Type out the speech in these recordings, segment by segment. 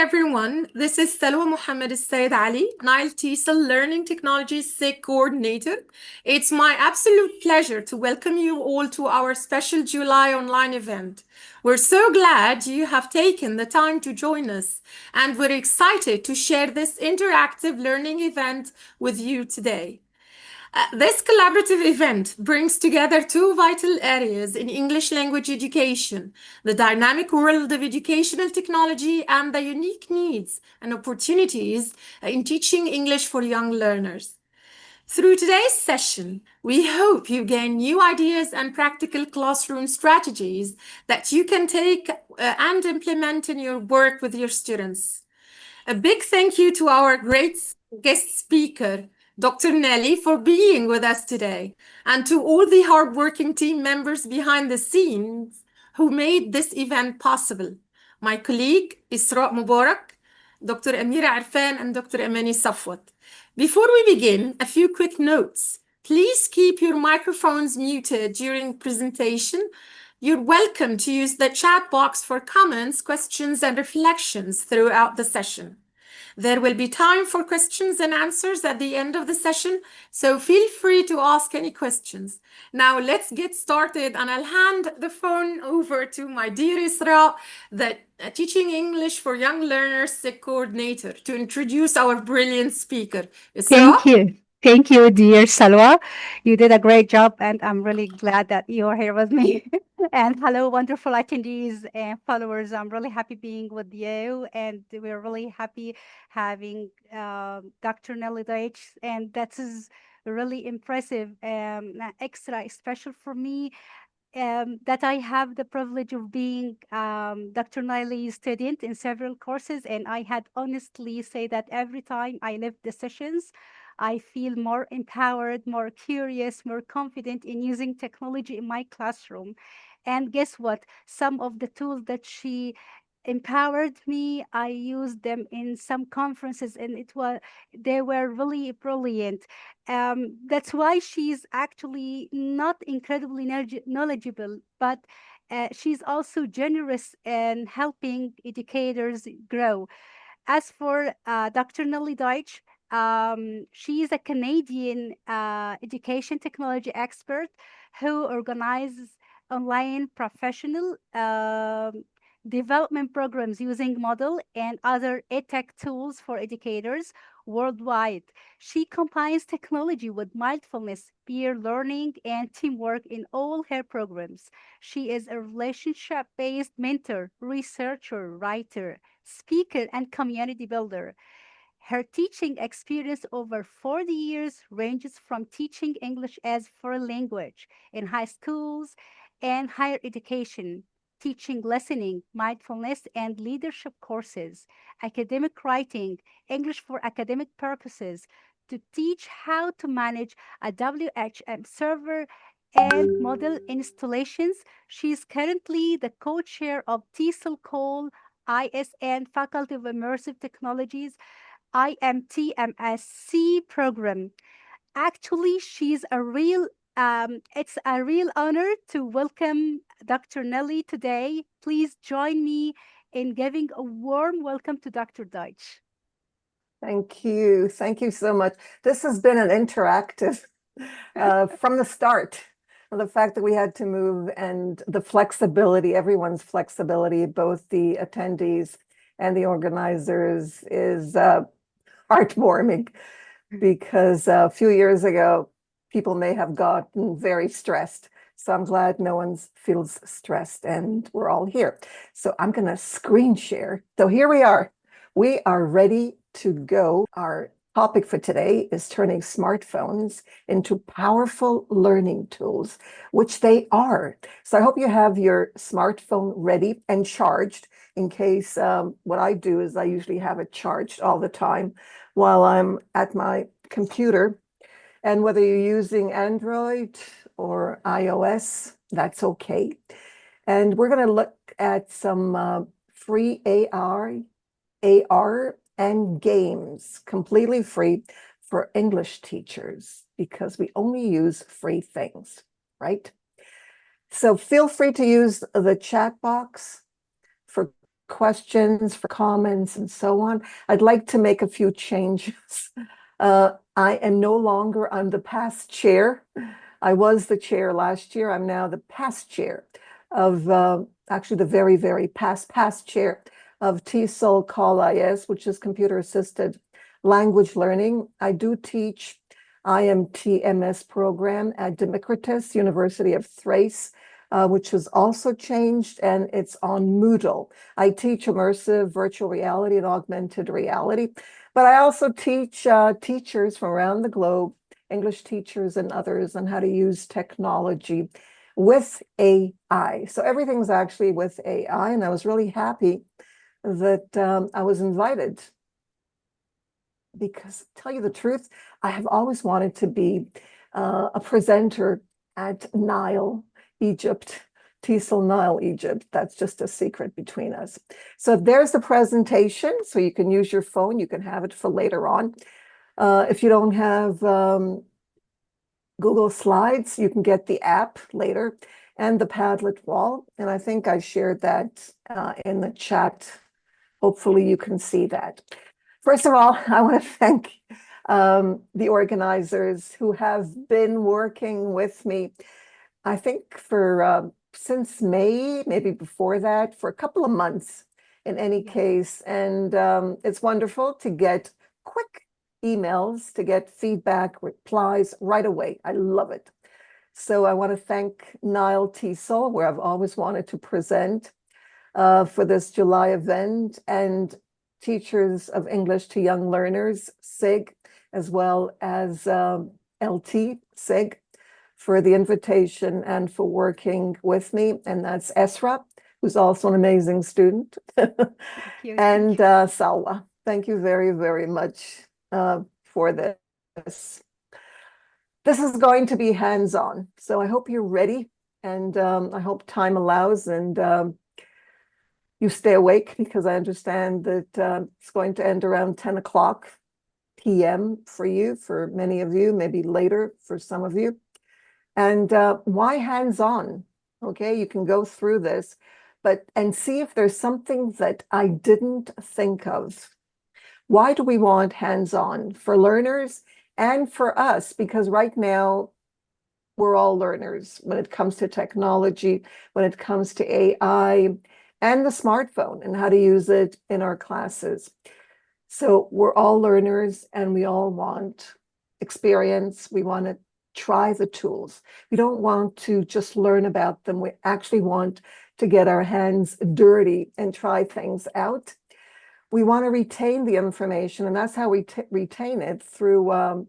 everyone. This is Salwa Mohammed Said Ali, NileTESOL Learning Technologies SIG Coordinator. It's my absolute pleasure to welcome you all to our special July online event. We're so glad you have taken the time to join us, and we're excited to share this interactive learning event with you today. This collaborative event brings together two vital areas in English language education, the dynamic world of educational technology and the unique needs and opportunities in teaching English for young learners. Through today's session, we hope you gain new ideas and practical classroom strategies that you can take and implement in your work with your students. A big thank you to our great guest speaker, Dr. Nellie, for being with us today, and to all the hardworking team members behind the scenes who made this event possible. My colleague, Isra Mubarak, Dr. Amira Arfan, and Dr. Amani Safwat. Before we begin, a few quick notes. Please keep your microphones muted during presentation. You're welcome to use the chat box for comments, questions, and reflections throughout the session. There will be time for questions and answers at the end of the session, so feel free to ask any questions. Now let's get started, and I'll hand the phone over to my dear Isra, the Teaching English for Young Learners SIG Coordinator, to introduce our brilliant speaker. Isra? Thank you. Thank you, dear Salwa. You did a great job, and I'm really glad that you're here with me. And hello, wonderful attendees and followers. I'm really happy being with you, and we're really happy having Dr. Nellie Deutsch, and that is really impressive, extra special for me. That I have the privilege of being Dr. Niley's student in several courses, and I had honestly say that every time I leave the sessions, I feel more empowered, more curious, more confident in using technology in my classroom. And guess what? Some of the tools that she empowered me, I used them in some conferences, and they were really brilliant. That's why she's actually not incredibly knowledgeable, but she's also generous in helping educators grow. As for Dr. Nellie Deutsch, she is a Canadian education technology expert who organizes online professional development programs using Moodle and other edtech tools for educators worldwide. She combines technology with mindfulness, peer learning, and teamwork in all her programs. She is a relationship-based mentor, researcher, writer, speaker, and community builder. Her teaching experience over 40 years ranges from teaching English as foreign language in high schools and higher education, teaching listening, mindfulness, and leadership courses, academic writing, English for academic purposes, to teach how to manage a WHM server and model installations. She is currently the co-chair of TESOL Call ISN Faculty of Immersive Technologies IMTMSC program. Actually, it's a real honor to welcome Dr. Nellie today. Please join me in giving a warm welcome to Dr. Deutsch. Thank you. Thank you so much. This has been an interactive from the start. The fact that we had to move and the flexibility, everyone's flexibility, both the attendees and the organizers, is heartwarming, because a few years ago, people may have gotten very stressed. So I'm glad no one feels stressed, and we're all here. So I'm going to screen share. So here we are. We are ready to go. Our topic for today is turning smartphones into powerful learning tools, which they are. So I hope you have your smartphone ready and charged, in case what I do is I usually have it charged all the time while I'm at my computer. And whether you're using Android or iOS, that's okay. And we're going to look at some free AR and games, completely free for English teachers, because we only use free things, right? So feel free to use the chat box for questions, for comments, and so on. I'd like to make a few changes. I am no longer, I'm the past chair. I was the chair last year. I'm now the past chair of, actually the very, very past chair of TEYL CALL-IS, which is computer assisted language learning. I do teach IMT-MS program at Democritus, University of Thrace, which has also changed, and it's on Moodle. I teach immersive virtual reality and augmented reality, but I also teach teachers from around the globe, English teachers and others, on how to use technology with AI. So everything's actually with AI, and I was really happy that I was invited, because to tell you the truth, I have always wanted to be a presenter at Nile, Egypt, TEYL Nile, Egypt. That's just a secret between us. So there's the presentation. So you can use your phone. You can have it for later on. If you don't have Google Slides, you can get the app later, and the Padlet wall. And I think I shared that in the chat. Hopefully you can see that. First of all, I want to thank the organizers who have been working with me, I think for since May, maybe before that, for a couple of months in any case. And it's wonderful to get quick emails, to get feedback, replies right away. I love it. So I want to thank NileTESOL, where I've always wanted to present for this July event, and Teachers of English to Young Learners, SIG, as well as LT, SIG, for the invitation and for working with me. And that's Esra, who's also an amazing student. Thank you. And Salwa, thank you very, very much for this. This is going to be hands-on, so I hope you're ready, and I hope time allows, and you stay awake, because I understand that it's going to end around 10 o'clock p.m. for you, for many of you, maybe later for some of you. And why hands-on? Okay, you can go through this, and see if there's something that I didn't think of. Why do we want hands-on? For learners and for us, because right now we're all learners when it comes to technology, when it comes to AI, and the smartphone, and how to use it in our classes. So we're all learners, and we all want experience. We want to try the tools. We don't want to just learn about them. We actually want to get our hands dirty and try things out. We want to retain the information, and that's how we retain it, through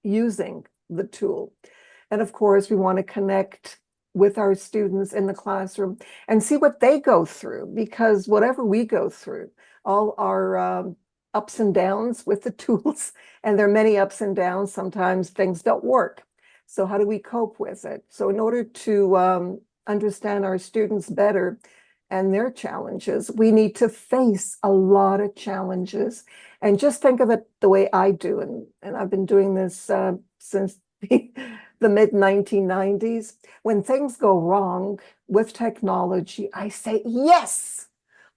using the tool. And of course, we want to connect with our students in the classroom and see what they go through, because whatever we go through, all our ups and downs with the tools, and there are many ups and downs, sometimes things don't work. So how do we cope with it? So in order to understand our students better and their challenges, we need to face a lot of challenges. And just think of it the way I do, and I've been doing this since the mid-1990s. When things go wrong with technology, I say, yes,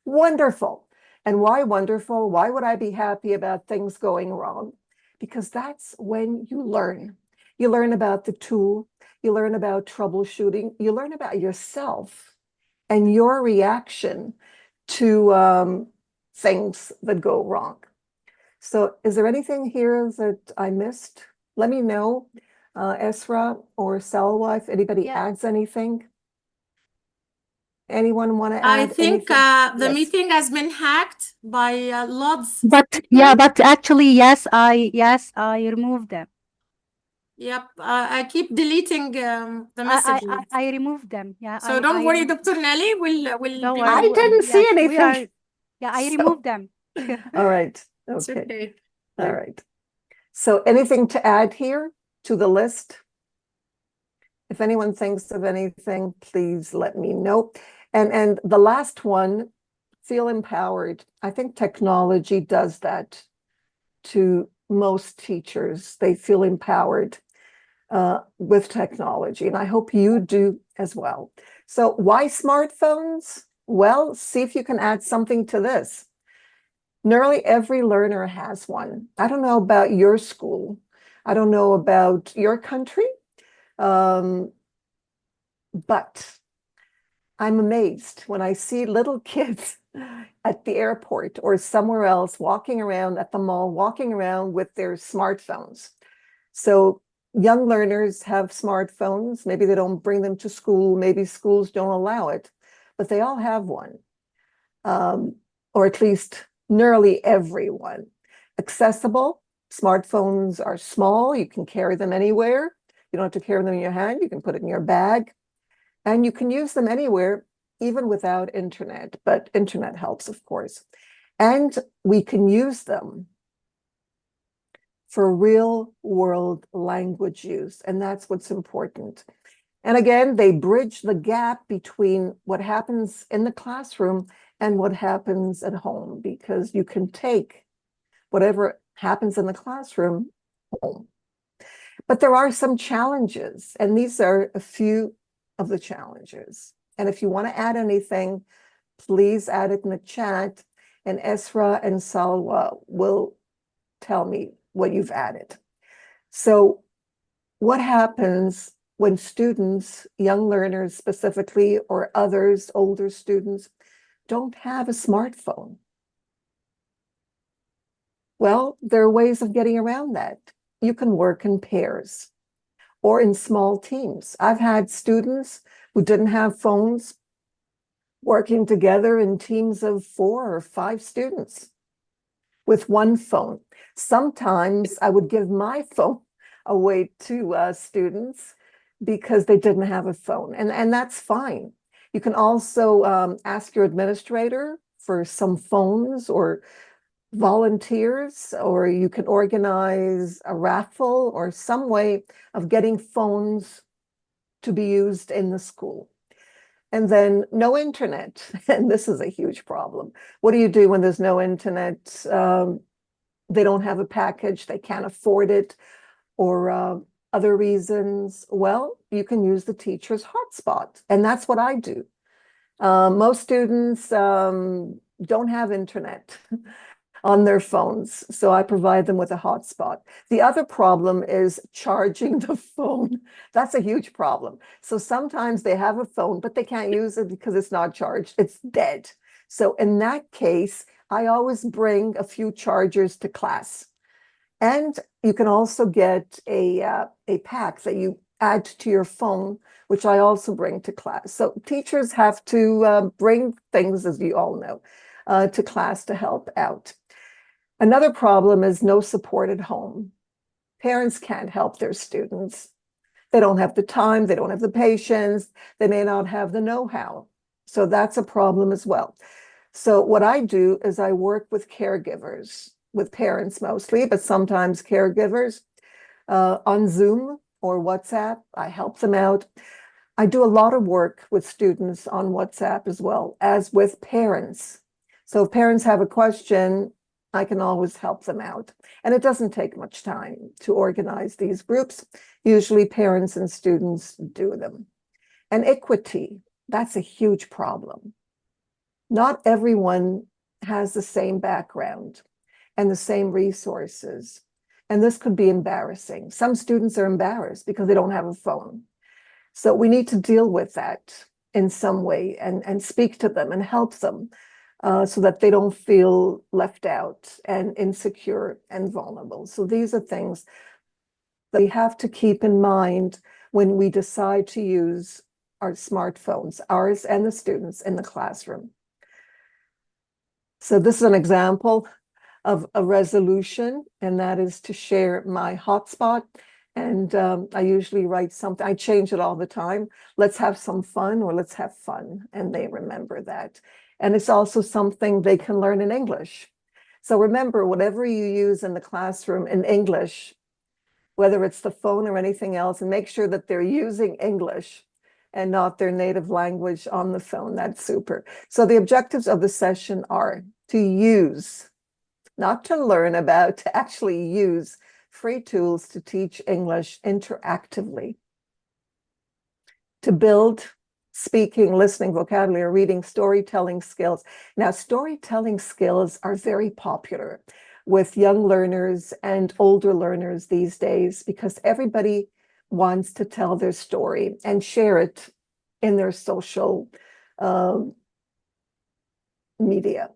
wonderful. And why wonderful? Why would I be happy about things going wrong? Because that's when you learn. You learn about the tool, you learn about troubleshooting, you learn about yourself and your reaction to things that go wrong. So is there anything here that I missed? Let me know, Esra or Salwa, if anybody adds anything. Anyone want to add I think anything? the Yes. meeting has been hacked by lots. But yeah, but actually, yes, I removed them. Yep, I keep deleting the messages. I removed them. Yeah. So don't worry, Dr. Nellie. We'll Don't be worry. I didn't see Yes, we anything. are. Yeah, I So- removed them. All right. It's Okay. okay. All right. So anything to add here to the list? If anyone thinks of anything, please let me know. And the last one, feel empowered. I think technology does that to most teachers. They feel empowered with technology, and I hope you do as well. So why smartphones? Well, see if you can add something to this. Nearly every learner has one. I don't know about your school. I don't know about your country. But I'm amazed when I see little kids at the airport or somewhere else walking around at the mall, walking around with their smartphones. So young learners have smartphones. Maybe they don't bring them to school. Maybe schools don't allow it, but they all have one, or at least nearly everyone. Accessible. Smartphones are small. You can carry them anywhere. You don't have to carry them in your hand. You can put it in your bag. And you can use them anywhere, even without internet. But internet helps, of course. And we can use them for real world language use. And that's what's important. And again, they bridge the gap between what happens in the classroom and what happens at home, because you can take whatever happens in the classroom home. But there are some challenges, and these are a few of the challenges. And if you want to add anything, please add it in the chat, and Esra and Salwa will tell me what you've added. So what happens when students, young learners specifically, or others, older students, don't have a smartphone? Well, there are ways of getting around that. You can work in pairs or in small teams. I've had students who didn't have phones working together in teams of 4 or 5 students with one phone. Sometimes I would give my phone away to students because they didn't have a phone, and that's fine. You can also ask your administrator for some phones or volunteers, or you can organize a raffle or some way of getting phones to be used in the school. And then no internet, and this is a huge problem. What do you do when there's no internet? They don't have a package, they can't afford it, or other reasons. Well, you can use the teacher's hotspot, and that's what I do. Most students don't have internet on their phones, so I provide them with a hotspot. The other problem is charging the phone. That's a huge problem. So sometimes they have a phone, but they can't use it because it's not charged. It's dead. So in that case, I always bring a few chargers to class. And you can also get a pack that you add to your phone, which I also bring to class. So teachers have to bring things, as you all know, to class to help out. Another problem is no support at home. Parents can't help their students. They don't have the time, they don't have the patience, they may not have the know-how. So that's a problem as well. So what I do is I work with caregivers, with parents mostly, but sometimes caregivers on Zoom or WhatsApp. I help them out. I do a lot of work with students on WhatsApp as well as with parents. So if parents have a question, I can always help them out. And it doesn't take much time to organize these groups. Usually parents and students do them. And equity, that's a huge problem. Not everyone has the same background and the same resources. And this could be embarrassing. Some students are embarrassed because they don't have a phone. So we need to deal with that in some way and speak to them and help them so that they don't feel left out and insecure and vulnerable. So these are things that we have to keep in mind when we decide to use our smartphones, ours and the students in the classroom. So this is an example of a resolution, and that is to share my hotspot. And I usually write something, I change it all the time. Let's have some fun, or let's have fun. And they remember that. And it's also something they can learn in English. So remember, whatever you use in the classroom in English, whether it's the phone or anything else, and make sure that they're using English and not their native language on the phone. That's super. So the objectives of the session are to use, not to learn about, to actually use free tools to teach English interactively, to build speaking, listening, vocabulary, reading, storytelling skills. Now, storytelling skills are very popular with young learners and older learners these days because everybody wants to tell their story and share it in their social media.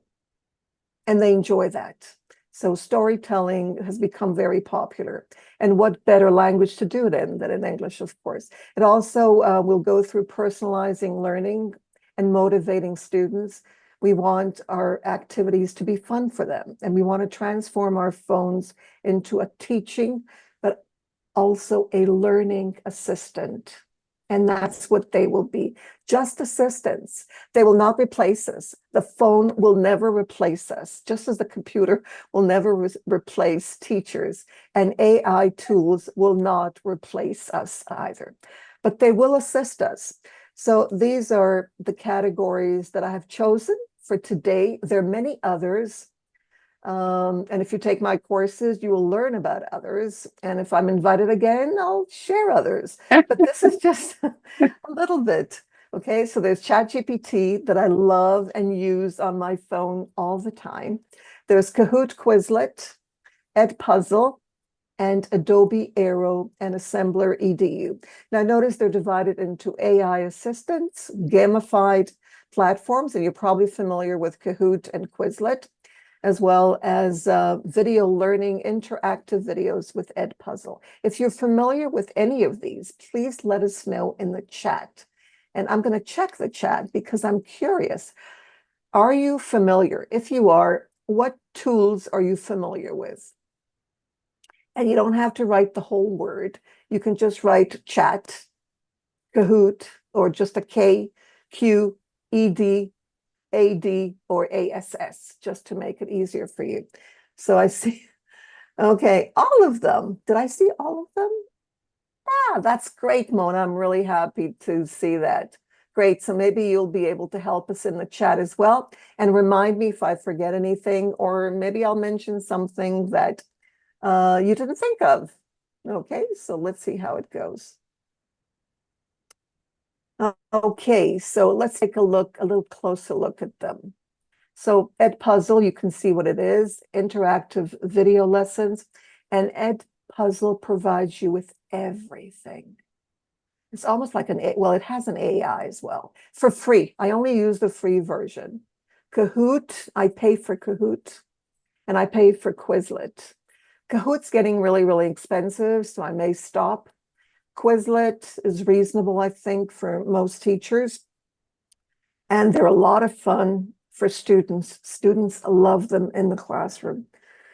And they enjoy that. So storytelling has become very popular. And what better language to do than in English, of course. It also will go through personalizing learning and motivating students. We want our activities to be fun for them. And we want to transform our phones into a teaching, but also a learning assistant. And that's what they will be, just assistants. They will not replace us. The phone will never replace us, just as the computer will never replace teachers. And AI tools will not replace us either, but they will assist us. So these are the categories that I have chosen for today. There are many others. And if you take my courses, you will learn about others. And if I'm invited again, I'll share others. But this is just a little bit. Okay, so there's ChatGPT that I love and use on my phone all the time. There's Kahoot, Quizlet, Edpuzzle, and Adobe Aero and Assemblr EDU. Now notice they're divided into AI assistants, gamified platforms, and you're probably familiar with Kahoot and Quizlet, as well as video learning, interactive videos with Edpuzzle. If you're familiar with any of these, please let us know in the chat. And I'm going to check the chat because I'm curious. Are you familiar? If you are, what tools are you familiar with? And you don't have to write the whole word. You can just write chat, Kahoot, or just a K, Q, ED, AD, or ASS, just to make it easier for you. So I see, okay, all of them. Did I see all of them? Ah, that's great, Mona. I'm really happy to see that. Great. So maybe you'll be able to help us in the chat as well. And remind me if I forget anything, or maybe I'll mention something that you didn't think of. Okay, so let's see how it goes. Okay, so let's take a little closer look at them. So Edpuzzle, you can see what it is, interactive video lessons, and Edpuzzle provides you with everything. It's almost like well, it has an AI as well, for free. I only use the free version. Kahoot, I pay for Kahoot, and I pay for Quizlet. Kahoot's getting really, really expensive, so I may stop. Quizlet is reasonable, I think, for most teachers. And they're a lot of fun for students. Students love them in the classroom.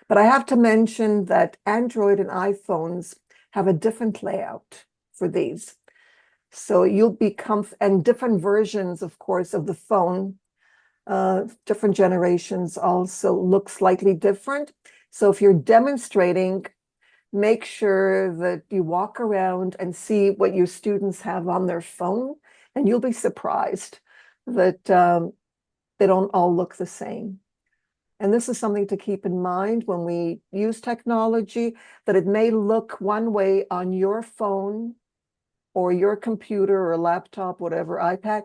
But I have to mention that Android and iPhones have a different layout for these. So you'll become, and different versions, of course, of the phone, different generations also look slightly different. So if you're demonstrating, make sure that you walk around and see what your students have on their phone, and you'll be surprised that they don't all look the same. And this is something to keep in mind when we use technology, that it may look one way on your phone or your computer or laptop, whatever, iPad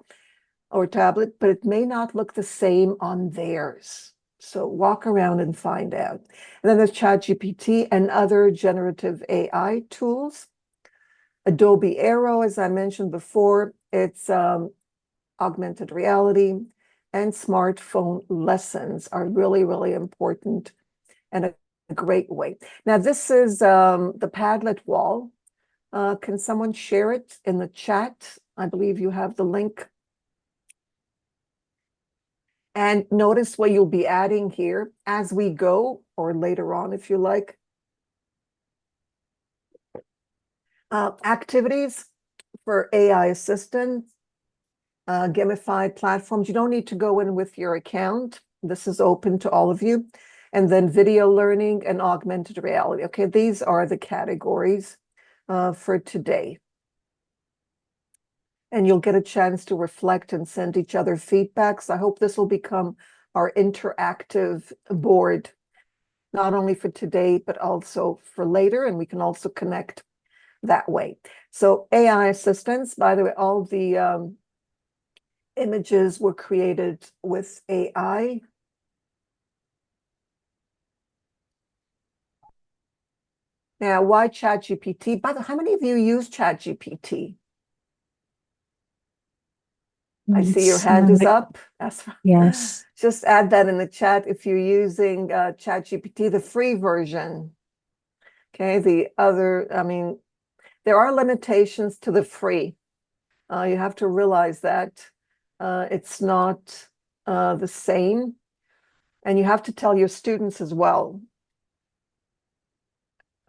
or tablet, but it may not look the same on theirs. So walk around and find out. And then there's ChatGPT and other generative AI tools. Adobe Aero, as I mentioned before, it's augmented reality, and smartphone lessons are really, really important and a great way. Now, this is the Padlet wall. Can someone share it in the chat? I believe you have the link. And notice what you'll be adding here as we go, or later on, if you like. Activities for AI assistants, gamified platforms. You don't need to go in with your account. This is open to all of you. And then video learning and augmented reality. Okay, these are the categories for today. And you'll get a chance to reflect and send each other feedback. So I hope this will become our interactive board, not only for today, but also for later. And we can also connect that way. So AI assistants, by the way, all the images were created with AI. Now, why ChatGPT? By the way, how many of you use ChatGPT? I see your hand is up. That's right. Yes. Just add that in the chat if you're using ChatGPT, the free version. Okay, the other, I mean, there are limitations to the free. You have to realize that it's not the same. And you have to tell your students as well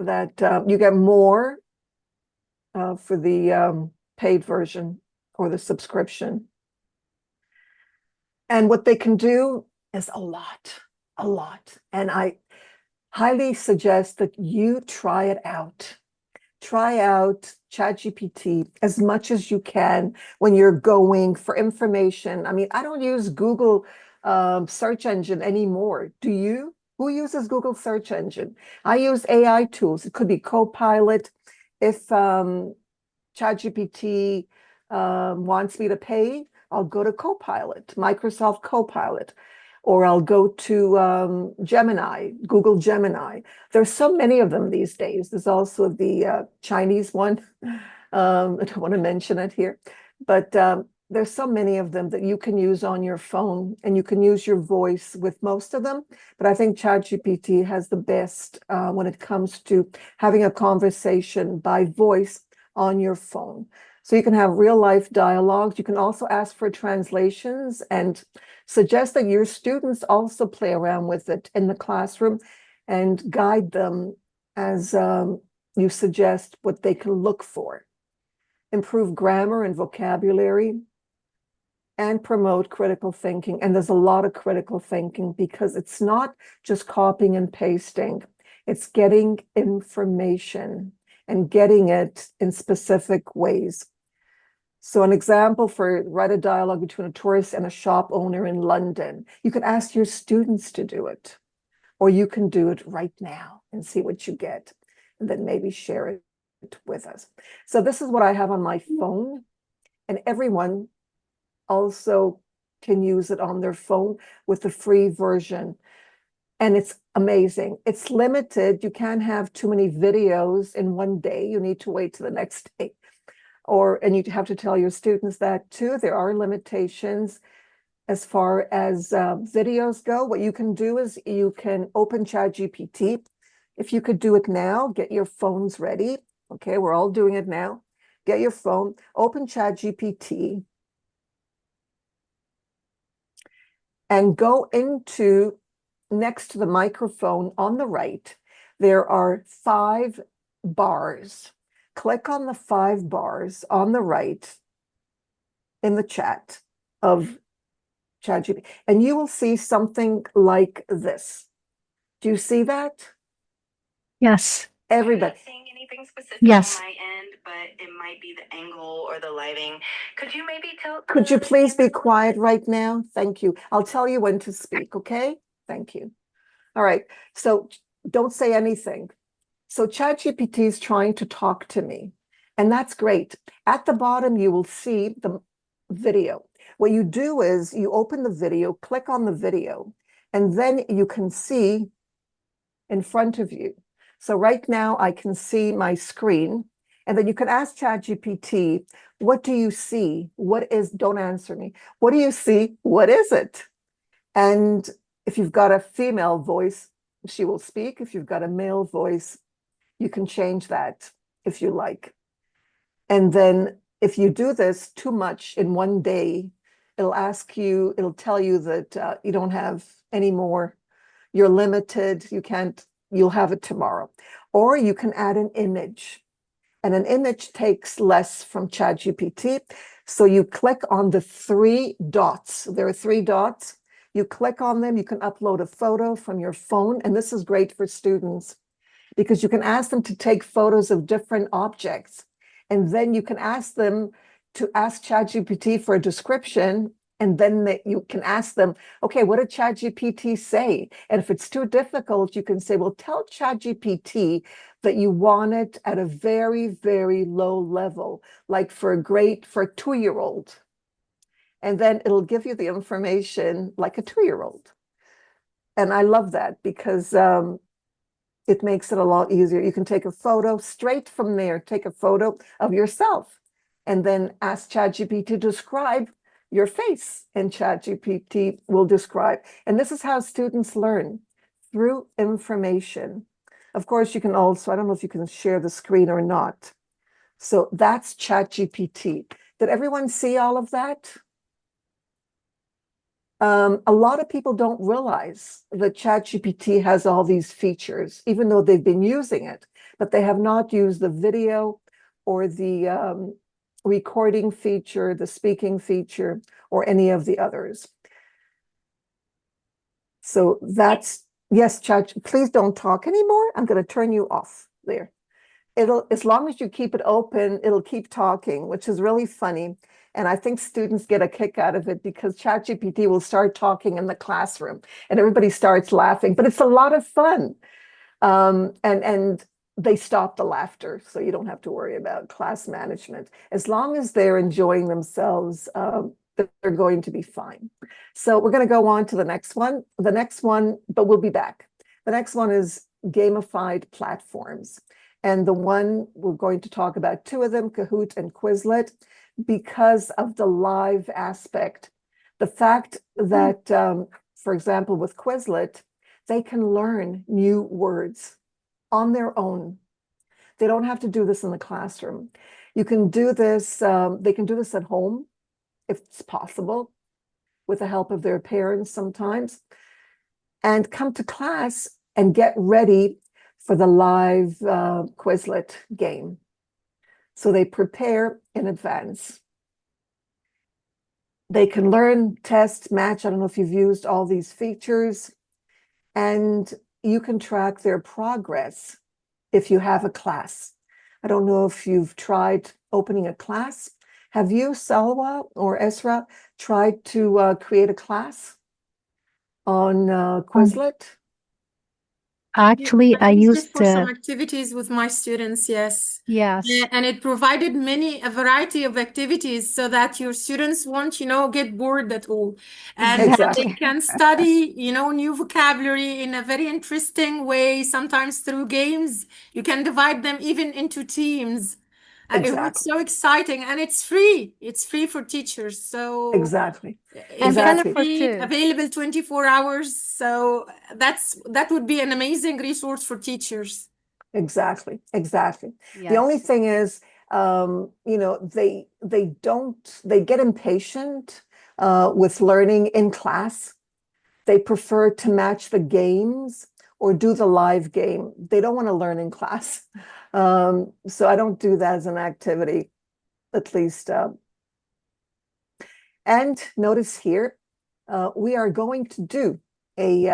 that you get more for the paid version or the subscription. And what they can do is a lot. And I highly suggest that you try it out. Try out ChatGPT as much as you can when you're going for information. I mean, I don't use Google search engine anymore. Do you? Who uses Google search engine? I use AI tools. It could be Copilot. If ChatGPT wants me to pay, I'll go to Copilot, Microsoft Copilot, or I'll go to Gemini, Google Gemini. There's so many of them these days. There's also the Chinese one. I don't want to mention it here, but there's so many of them that you can use on your phone, and you can use your voice with most of them. But I think ChatGPT has the best when it comes to having a conversation by voice on your phone. So you can have real life dialogues. You can also ask for translations and suggest that your students also play around with it in the classroom and guide them as you suggest what they can look for. Improve grammar and vocabulary and promote critical thinking. And there's a lot of critical thinking because it's not just copying and pasting. It's getting information and getting it in specific ways. So an example for write a dialogue between a tourist and a shop owner in London. You can ask your students to do it, or you can do it right now and see what you get, and then maybe share it with us. So this is what I have on my phone, and everyone also can use it on their phone with the free version. And it's amazing. It's limited. You can't have too many videos in one day. You need to wait till the next day. And you have to tell your students that too. There are limitations as far as videos go. What you can do is you can open ChatGPT. If you could do it now, get your phones ready. Okay, we're all doing it now. Get your phone, open ChatGPT, and go into next to the microphone on the right. There are 5 bars. Click on the 5 bars on the right in the chat of ChatGPT, and you will see something like this. Do you see that? Yes. Everybody. I'm not seeing anything specific Yes. on my end, but it might be the angle or the lighting. Could you maybe tell? Could you please be quiet right now? Thank you. I'll tell you when to speak, okay? Thank you. All right, so don't say anything. So ChatGPT is trying to talk to me, and that's great. At the bottom, you will see the video. What you do is you open the video, click on the video, and then you can see in front of you. So right now I can see my screen, and then you can ask ChatGPT, what do you see? Don't answer me. What do you see? What is it? And if you've got a female voice, she will speak. If you've got a male voice, you can change that if you like. And then if you do this too much in one day, it'll tell you that you don't have any more. You're limited. You'll have it tomorrow. Or you can add an image. And an image takes less from ChatGPT. So you click on the 3 dots. There are 3 dots. You click on them. You can upload a photo from your phone. And this is great for students because you can ask them to take photos of different objects. And then you can ask them to ask ChatGPT for a description. And then you can ask them, okay, what did ChatGPT say? And if it's too difficult, you can say, well, tell ChatGPT that you want it at a very, very low level, like for a 2-year-old. and then it'll give you the information like a 2-year-old. And I love that because it makes it a lot easier. You can take a photo straight from there, take a photo of yourself, and then ask ChatGPT to describe your face, and ChatGPT will describe. And this is how students learn, through information. Of course, you can also, I don't know if you can share the screen or not. So that's ChatGPT. Did everyone see all of that? A lot of people don't realize that ChatGPT has all these features, even though they've been using it, but they have not used the video or the recording feature, the speaking feature, or any of the others. So that's, yes, Chat, please don't talk anymore. I'm going to turn you off there. It'll, as long as you keep it open, it'll keep talking, which is really funny. And I think students get a kick out of it because ChatGPT will start talking in the classroom and everybody starts laughing, but it's a lot of fun. And they stop the laughter, so you don't have to worry about class management. As long as they're enjoying themselves, they're going to be fine. So we're going to go on to the next one. The next one, but we'll be back. The next one is gamified platforms. And the one we're going to talk about, 2 of them, Kahoot and Quizlet, because of the live aspect. The fact that, for example, with Quizlet, they can learn new words on their own. They don't have to do this in the classroom. You can do this, they can do this at home, if it's possible, with the help of their parents sometimes, and come to class and get ready for the live Quizlet game. So they prepare in advance. They can learn, test, match. I don't know if you've used all these features, and you can track their progress if you have a class. I don't know if you've tried opening a class. Have you, Salwa or Esra, tried to create a class on Quizlet? Actually, I used it used for some activities with my students, yes. yes. And it provided a variety of activities so that your students won't, get bored at all. And Exactly. they can study, new vocabulary in a very interesting way, sometimes through games. You can divide them even into teams. It was Exactly. so exciting, and it's free. It's free for teachers. So Exactly. it's Exactly. free, too. available 24 hours. So that would be an amazing resource for teachers. Exactly. Exactly. Yes. The only thing is, they get impatient with learning in class. They prefer to match the games or do the live game. They don't want to learn in class. So I don't do that as an activity, at least. And notice here, we are going to do a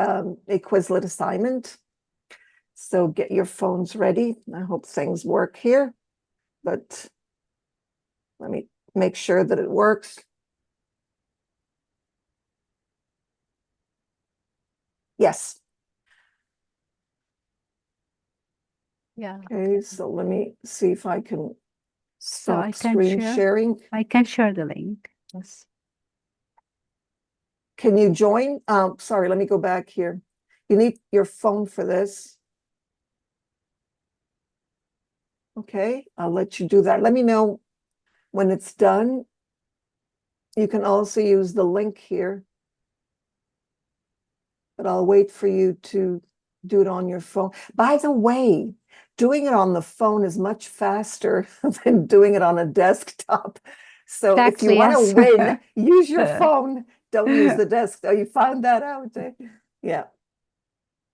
Quizlet assignment. So get your phones ready. I hope things work here, but let me make sure that it works. Yes. Yeah. Okay, so let me see if I can So I stop can screen share. sharing. I can share the link. Yes. Can you join? Sorry, let me go back here. You need your phone for this. Okay, I'll let you do that. Let me know when it's done. You can also use the link here, but I'll wait for you to do it on your phone. By the way, doing it on the phone is much faster than doing it on a desktop. So if you Exactly, want to yes. win, use your phone. Don't use the desktop. You found that out. Yeah.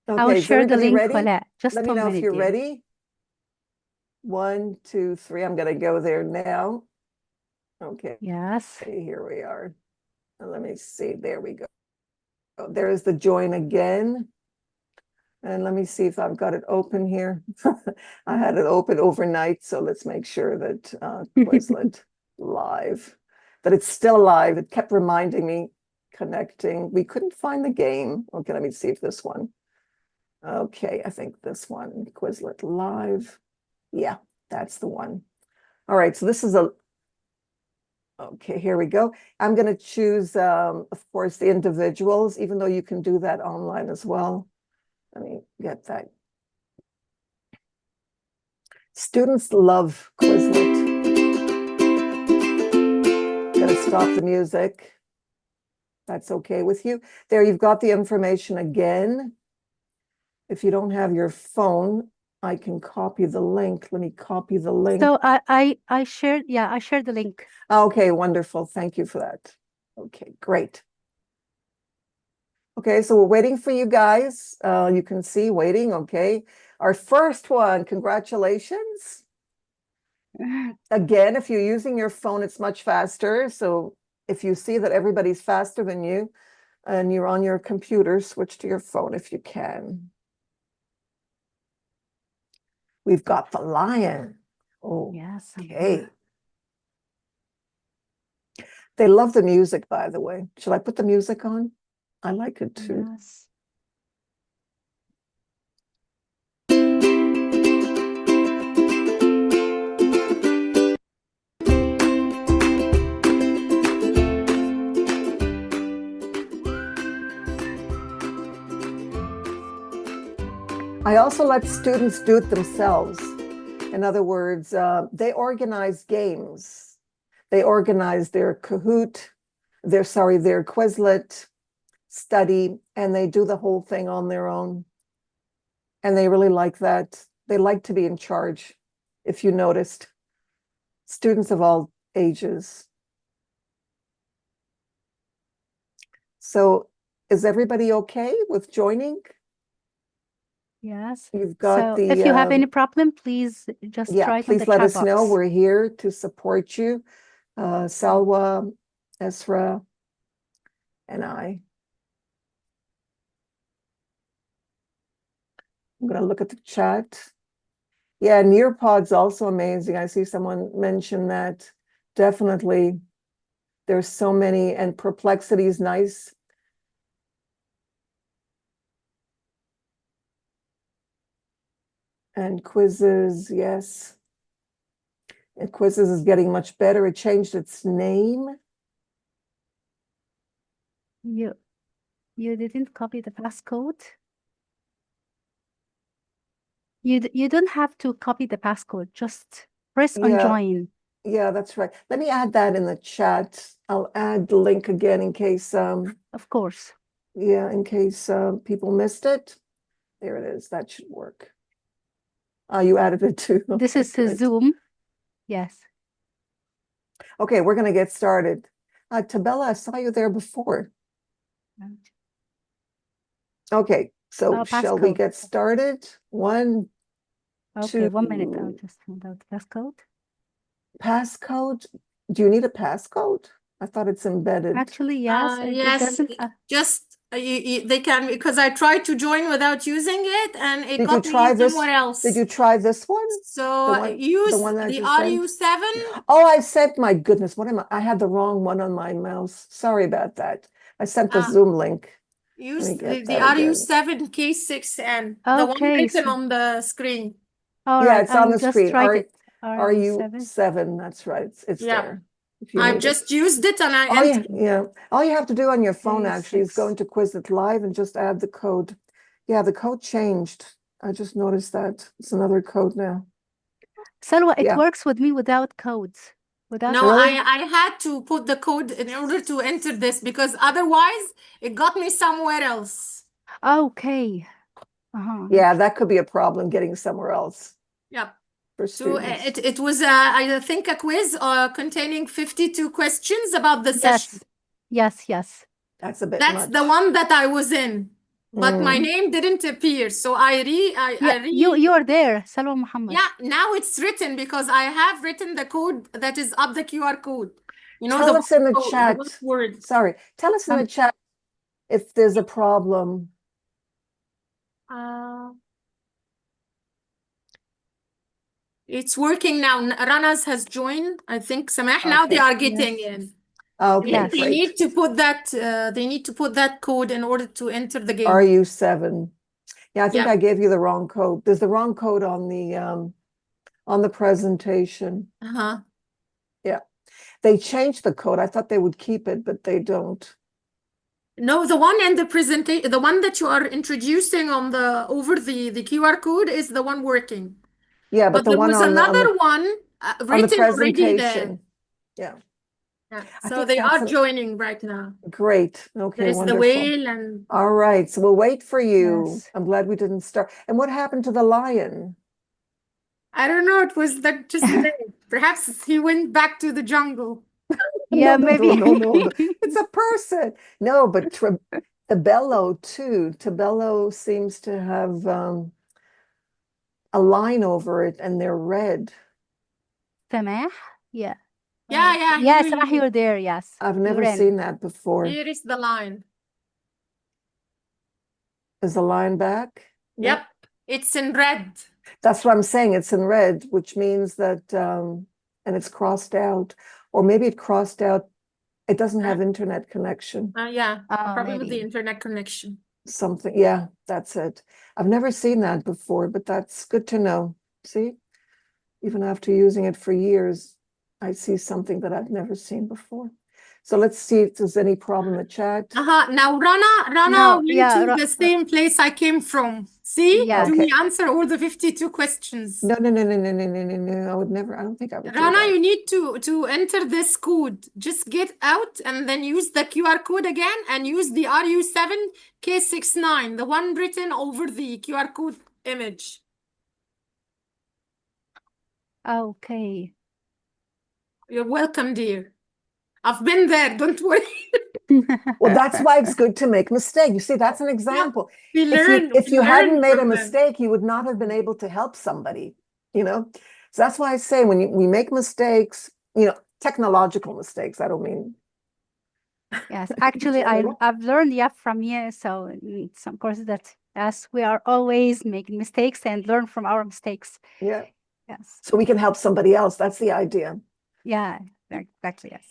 I will Okay, is share the everybody link, ready? Colette. Just Let me 1 know if minute, you're dear. ready. 1, 2, 3. I'm going to go there now. Okay, Yes. here we are. Let me see. There we go. There's the join again. And let me see if I've got it open here. I had it open overnight, so let's make sure that Quizlet live, that it's still live. It kept reminding me, connecting. We couldn't find the game. Okay, let me see if this one. Okay, I think this one, Quizlet live. Yeah, that's the one. All right, so this is Okay, here we go. I'm going to choose, of course, the individuals, even though you can do that online as well. Let me get that. Students love Quizlet. Going to stop the music. That's okay with you. There, you've got the information again. If you don't have your phone, I can copy the link. Let me copy the link. So I shared, yeah, I shared the link. Okay, wonderful. Thank you for that. Okay, great. Okay, so we're waiting for you guys. You can see waiting, okay. Our first one, congratulations. Again, if you're using your phone, it's much faster. So if you see that everybody's faster than you and you're on your computer, switch to your phone if you can. We've got the lion. Oh, Yes. okay. They love the music, by the way. Should I put the music on? I like it too. Yes. I also let students do it themselves. In other words, they organize games. They organize their Kahoot, their Quizlet study, and they do the whole thing on their own. And they really like that. They like to be in charge, if you noticed. Students of all ages. So is everybody okay with joining? Yes. You've got So if you have any problem, please just yeah, write on the please let chat us know. box. We're here to support you. Salwa, Esra, and I. I'm going to look at the chat. Yeah, Nearpod's also amazing. I see someone mention that. Definitely. There's so many, and Perplexity is nice. And Quizzes, yes. And Quizzes is getting much better. It changed its name. You didn't copy the passcode? You don't have to copy the passcode. Just press on join. Yeah, that's right. Let me add that in the chat. I'll add the link again in case Of course. yeah, in case people missed it. There it is. That should work. You added it too. This Okay, is good. Zoom. Yes. Okay, we're going to get started. Tabella, I saw you there before. Okay, so shall we Passcode. get started? One, Okay, 1 minute. I'll two. just find out the passcode. Passcode? Do you need a passcode? I thought it's embedded. Actually, yes. It Yes, doesn't. just they can, because I tried to join without using it and it Did you got try me this? somewhere else. Did you try this one? So use the one that the you sent? RU7. Oh, I sent, my goodness, what am I had the wrong one on my mouse. Sorry about that. I sent the Zoom link. Use Let me the get that again. RU7 K6N, the one Okay, written so on the screen. all Yeah, right. it's on the just screen. write it. RU7, that's right. It's Yeah. there. If you I've need it. just used it and I All you, entered. yeah, all you have to do on your phone actually is go K6. into Quizlet Live and just add the code. Yeah, the code changed. I just noticed that. It's another code now. Salwa, it Yeah. works with me without codes. Without No, Really? I had to put the code in order to enter this because otherwise it got me somewhere else. Okay. Yeah, that could be a problem getting somewhere else Yeah. for So students. it was I think a quiz containing 52 questions about the session. Yes. That's a bit That's much. the one that I was in, but my name didn't appear. So I you are there, Salwa Muhammad. Yeah, now it's written because I have written the code that is up the QR code. You know, Tell us in the code, chat. the word. Sorry, tell us in the chat if there's a problem. It's working now. Ranas has joined. I think Samah. Now they are getting in. Okay, Yes. They need to put that. They need to put that code in order to enter the game. RU7. Yeah, I think Yeah. I gave you the wrong code. There's the wrong code on the presentation. Uh-huh. Yeah. They changed the code. I thought they would keep it, but they don't. No, the one in the presentation, the one that you are introducing on the over the QR code is the one working. Yeah, but But the there one was on another one on the written already there. presentation. Yeah. Yeah. I So think they that's are joining right now. great. Okay, There is the wonderful. whale and All right, so we'll wait for you. Yes. I'm glad we didn't start. And what happened to the lion? I don't know, it was that just there. Perhaps he went back to the jungle. Yeah, No, maybe. no. It's a person. No, but Tabello too. Tabello seems to have a line over it, and they're red. Samah? Yeah. Yeah, Yeah, here Samah, you're there. Yes. I've You're never in. seen that before. here is the line. Is the line back? No? Yep, it's in red. That's what I'm saying. It's in red, which means that, and it's crossed out, or maybe it crossed out. It doesn't have internet connection. Yeah, Oh, probably with the maybe. internet connection. Something. Yeah, that's it. I've never seen that before, but that's good to know. See, even after using it for years, I see something that I've never seen before. So let's see if there's any problem in the chat. Now Rana No, went yeah, to the same place I came from. See? Yeah. Do we Okay. answer all the 52 questions? No. I would never. I don't think I would do Rana, that. you need to enter this code. Just get out and then use the QR code again and use the RU7K69, the one written over the QR code image. Okay. You're welcome, dear. I've been there, don't worry. Well, that's why it's good to make mistakes. You see, that's an example. We learn. If you hadn't learn made a from them. mistake, you would not have been able to help somebody, you know? So that's why I say when we make mistakes, technological mistakes, I don't mean. Yes, actually, I've learned from you. So in some courses that yes, we are always making mistakes and learn from our mistakes. Yeah. Yes. So we can help somebody else. That's the idea. Yeah, exactly. Yes.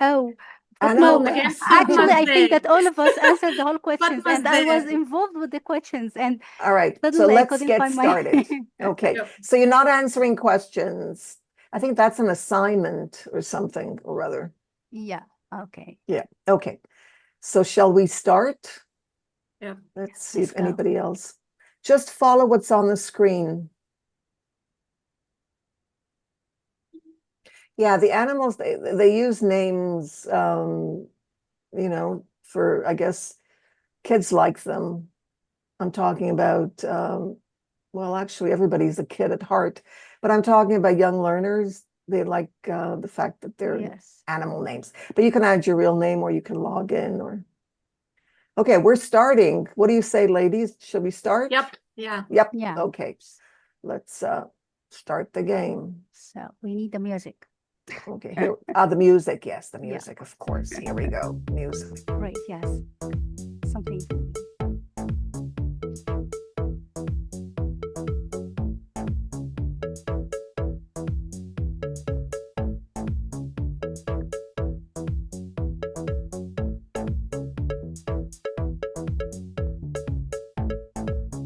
Oh, but Animal no, again, actually, I think said. that all of us answered the whole questions, was and I was there. involved with the questions, and All right. So suddenly I let's couldn't get find my. started. Okay. Yep. So you're not answering questions. I think that's an assignment or something or other. Yeah. Okay. Yeah. Okay. So shall we start? Yeah. Let's see Let's if go. anybody else. Just follow what's on the screen. Yeah, the animals, they use names, for, I guess, kids like them. I'm talking about, well, actually, everybody's a kid at heart, but I'm talking about young learners. They like the fact that they're Yes. animal names, but you can add your real name or you can log in or. Okay, we're starting. What do you say, ladies? Should we start? Yep. Yeah. Yep. Yeah. Okay. Let's start the game. So we need the music. Okay, here, the music, yes, the music, of course. Here we go, music. Great. Yes. Something.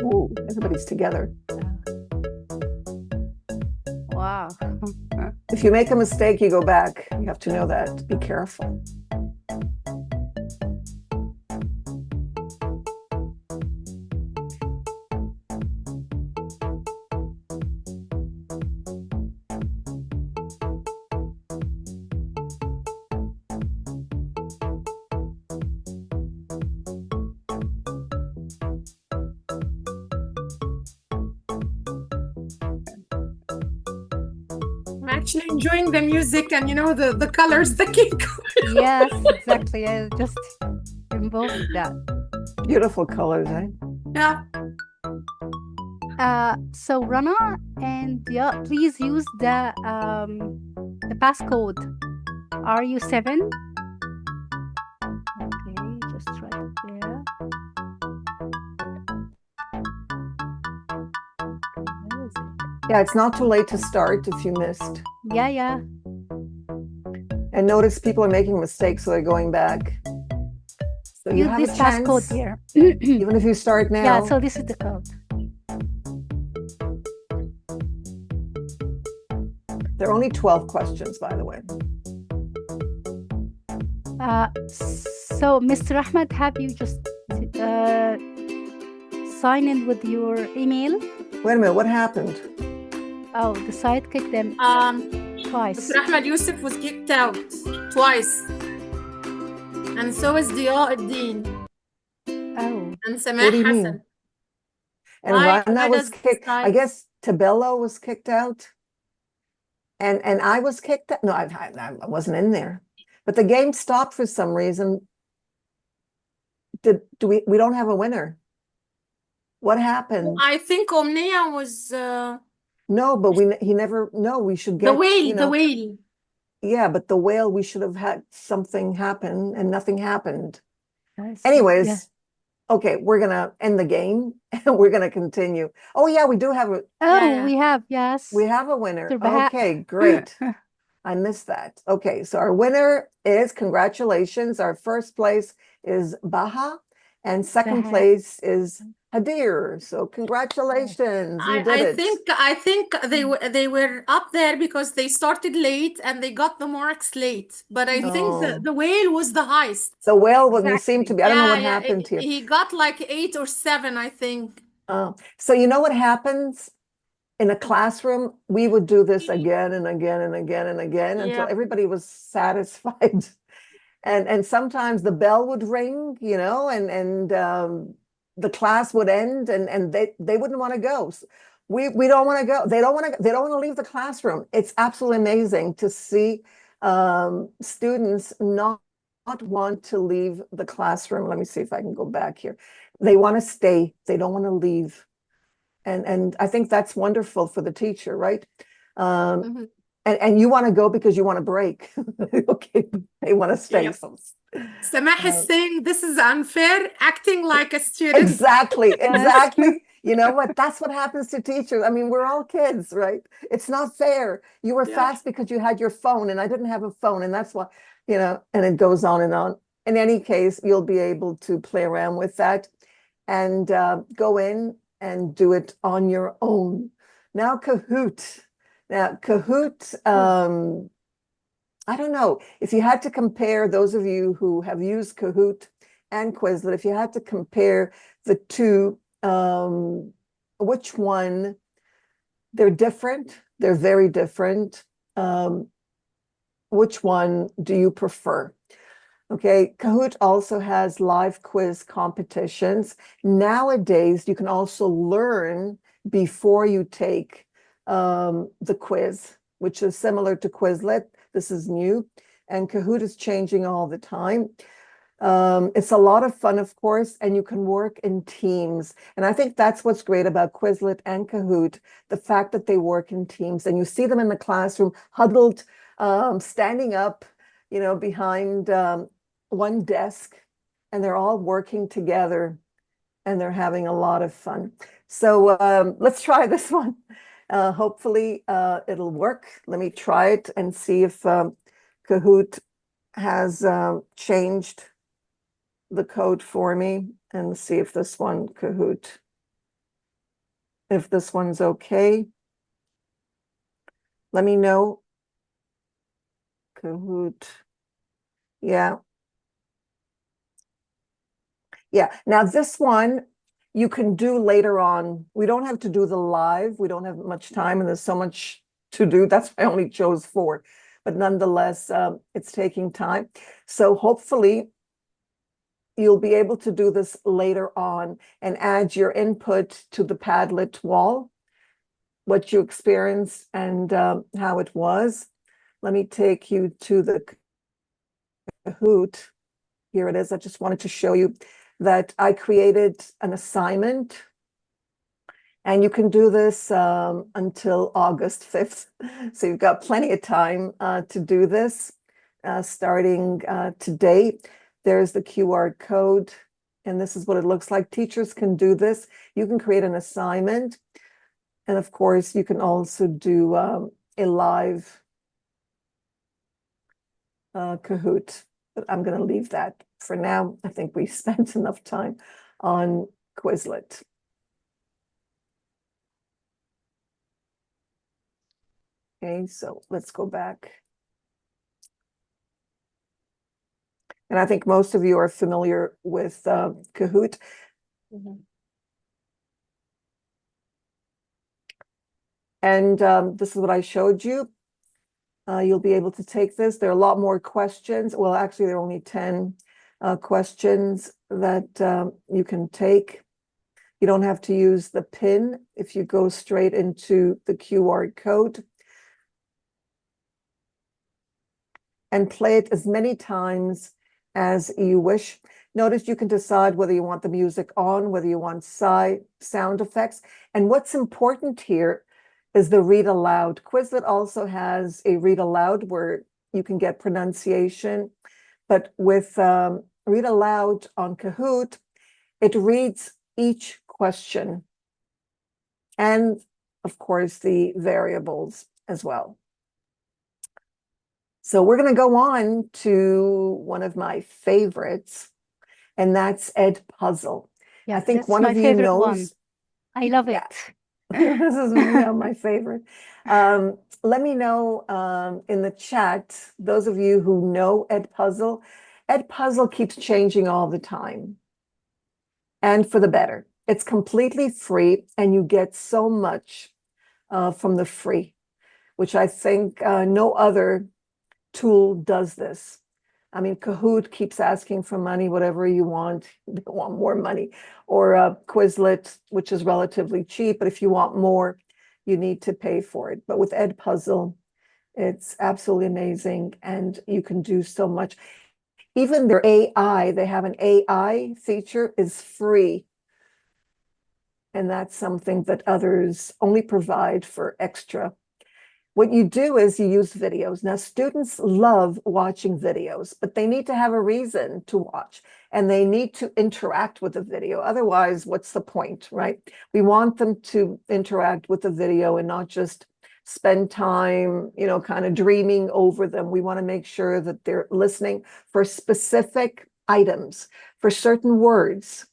Ooh, everybody's together. Wow. If you make a mistake, you go back. You have to know that. Be careful. I'm actually enjoying the music and the colors that keep going. Yes, exactly. I just involved with that. Beautiful colors, eh? Yeah. So Rana and please use the passcode RU7. Okay, just right there. Where is it? Yeah, it's not too late to start if you missed. Yeah. And notice people are making mistakes, so they're going back. So you Use have this a chance, passcode here. even if you start now. Yeah, so this is the code. There are only 12 questions, by the way. So, Mr. Ahmed, have you just sign in with your email? Wait a minute, what happened? Oh, the site kicked them twice. Dr. Ahmed Yusuf was kicked out twice. And so is Diya Dean. Oh. And What Samah do you Hassan. mean? And Why Rana was does the kicked. I site- guess Tabello was kicked out. And I was kicked out. No, I wasn't in there. But the game stopped for some reason. We don't have a winner. What happened? I think Omnia was No, but we should get the whale, you the know, whale. yeah, but the whale, we should have had something happen and nothing happened. I see. Anyways, Yeah. okay, we're gonna end the game and we're gonna continue. Oh yeah, we do have a Oh, yeah. we have, yes. we have a winner. Mr. Bahat. Okay, great. I missed that. Okay, so our winner is, congratulations. Our first place is Baha, and second Bahat. place is Hadir. So congratulations, you did it. I think they were up there because they started late and they got the marks late. But I think Oh. the whale was the highest. The whale one, you Exactly. seem to be, I don't know what Yeah, happened here. he got like 8 or 7, I think. So you know what happens? In a classroom, we would do this again and again and again and again until Yeah. everybody was satisfied. And sometimes the bell would ring, you know, and the class would end and they wouldn't want to go. So we don't want to go. They don't want to leave the classroom. It's absolutely amazing to see students not want to leave the classroom. Let me see if I can go back here. They want to stay. They don't want to leave. And I think that's wonderful for the teacher, right? Mhm. And you want to go because you want to break. Okay, they want to stay. Yep. Samah is saying this is unfair, acting like a student. Exactly. You know what? That's what happens to teachers. I mean, we're all kids, right? It's not fair. You were Yeah. fast because you had your phone and I didn't have a phone. And that's why, you know, and it goes on and on. In any case, you'll be able to play around with that and go in and do it on your own. Now, Kahoot. Now, Kahoot, I don't know. If you had to compare, those of you who have used Kahoot and Quizlet, if you had to compare the two, which one, they're different. They're very different. Which one do you prefer? Okay, Kahoot also has live quiz competitions. Nowadays, you can also learn before you take the quiz, which is similar to Quizlet. This is new, and Kahoot is changing all the time. It's a lot of fun, of course, and you can work in teams. And I think that's what's great about Quizlet and Kahoot, the fact that they work in teams. And you see them in the classroom, huddled, standing up, you know, behind one desk, and they're all working together, and they're having a lot of fun. So let's try this one. Hopefully it'll work. Let me try it and see if Kahoot has changed the code for me, and see if this one, Kahoot, if this one's okay. Let me know. Kahoot. Yeah. Yeah. Now this one you can do later on. We don't have to do the live. We don't have much time and there's so much to do. That's why I only chose 4. But nonetheless, it's taking time. So hopefully you'll be able to do this later on and add your input to the Padlet wall, what you experienced and how it was. Let me take you to the Kahoot. Here it is. I just wanted to show you that I created an assignment, and you can do this until August 5th. So you've got plenty of time to do this starting today. There's the QR code, and this is what it looks like. Teachers can do this. You can create an assignment. And of course, you can also do a live Kahoot. But I'm going to leave that for now. I think we spent enough time on Quizlet. Okay, so let's go back. And I think most of you are familiar with Kahoot. And this is what I showed you. You'll be able to take this. There are a lot more questions. Well, actually, there are only 10 questions that you can take. You don't have to use the pin if you go straight into the QR code. And play it as many times as you wish. Notice you can decide whether you want the music on, whether you want sound effects. And what's important here is the read aloud. Quizlet also has a read aloud where you can get pronunciation. But with read aloud on Kahoot, it reads each question. And of course, the variables as well. So we're going to go on to one of my favorites, and that's Edpuzzle. Yeah, I think that's one my of you favorite knows. one. I love Yeah. it. This is my favorite. Let me know in the chat, those of you who know Edpuzzle. Edpuzzle keeps changing all the time, and for the better. It's completely free, and you get so much from the free, which I think no other tool does this. I mean, Kahoot keeps asking for money, whatever you want. They want more money. Or Quizlet, which is relatively cheap, but if you want more, you need to pay for it. But with Edpuzzle, it's absolutely amazing, and you can do so much. Even their AI, they have an AI feature, is free. And that's something that others only provide for extra. What you do is you use videos. Now, students love watching videos, but they need to have a reason to watch, and they need to interact with the video. Otherwise, what's the point, right? We want them to interact with the video and not just spend time, kind of dreaming over them. We want to make sure that they're listening for specific items, for certain words,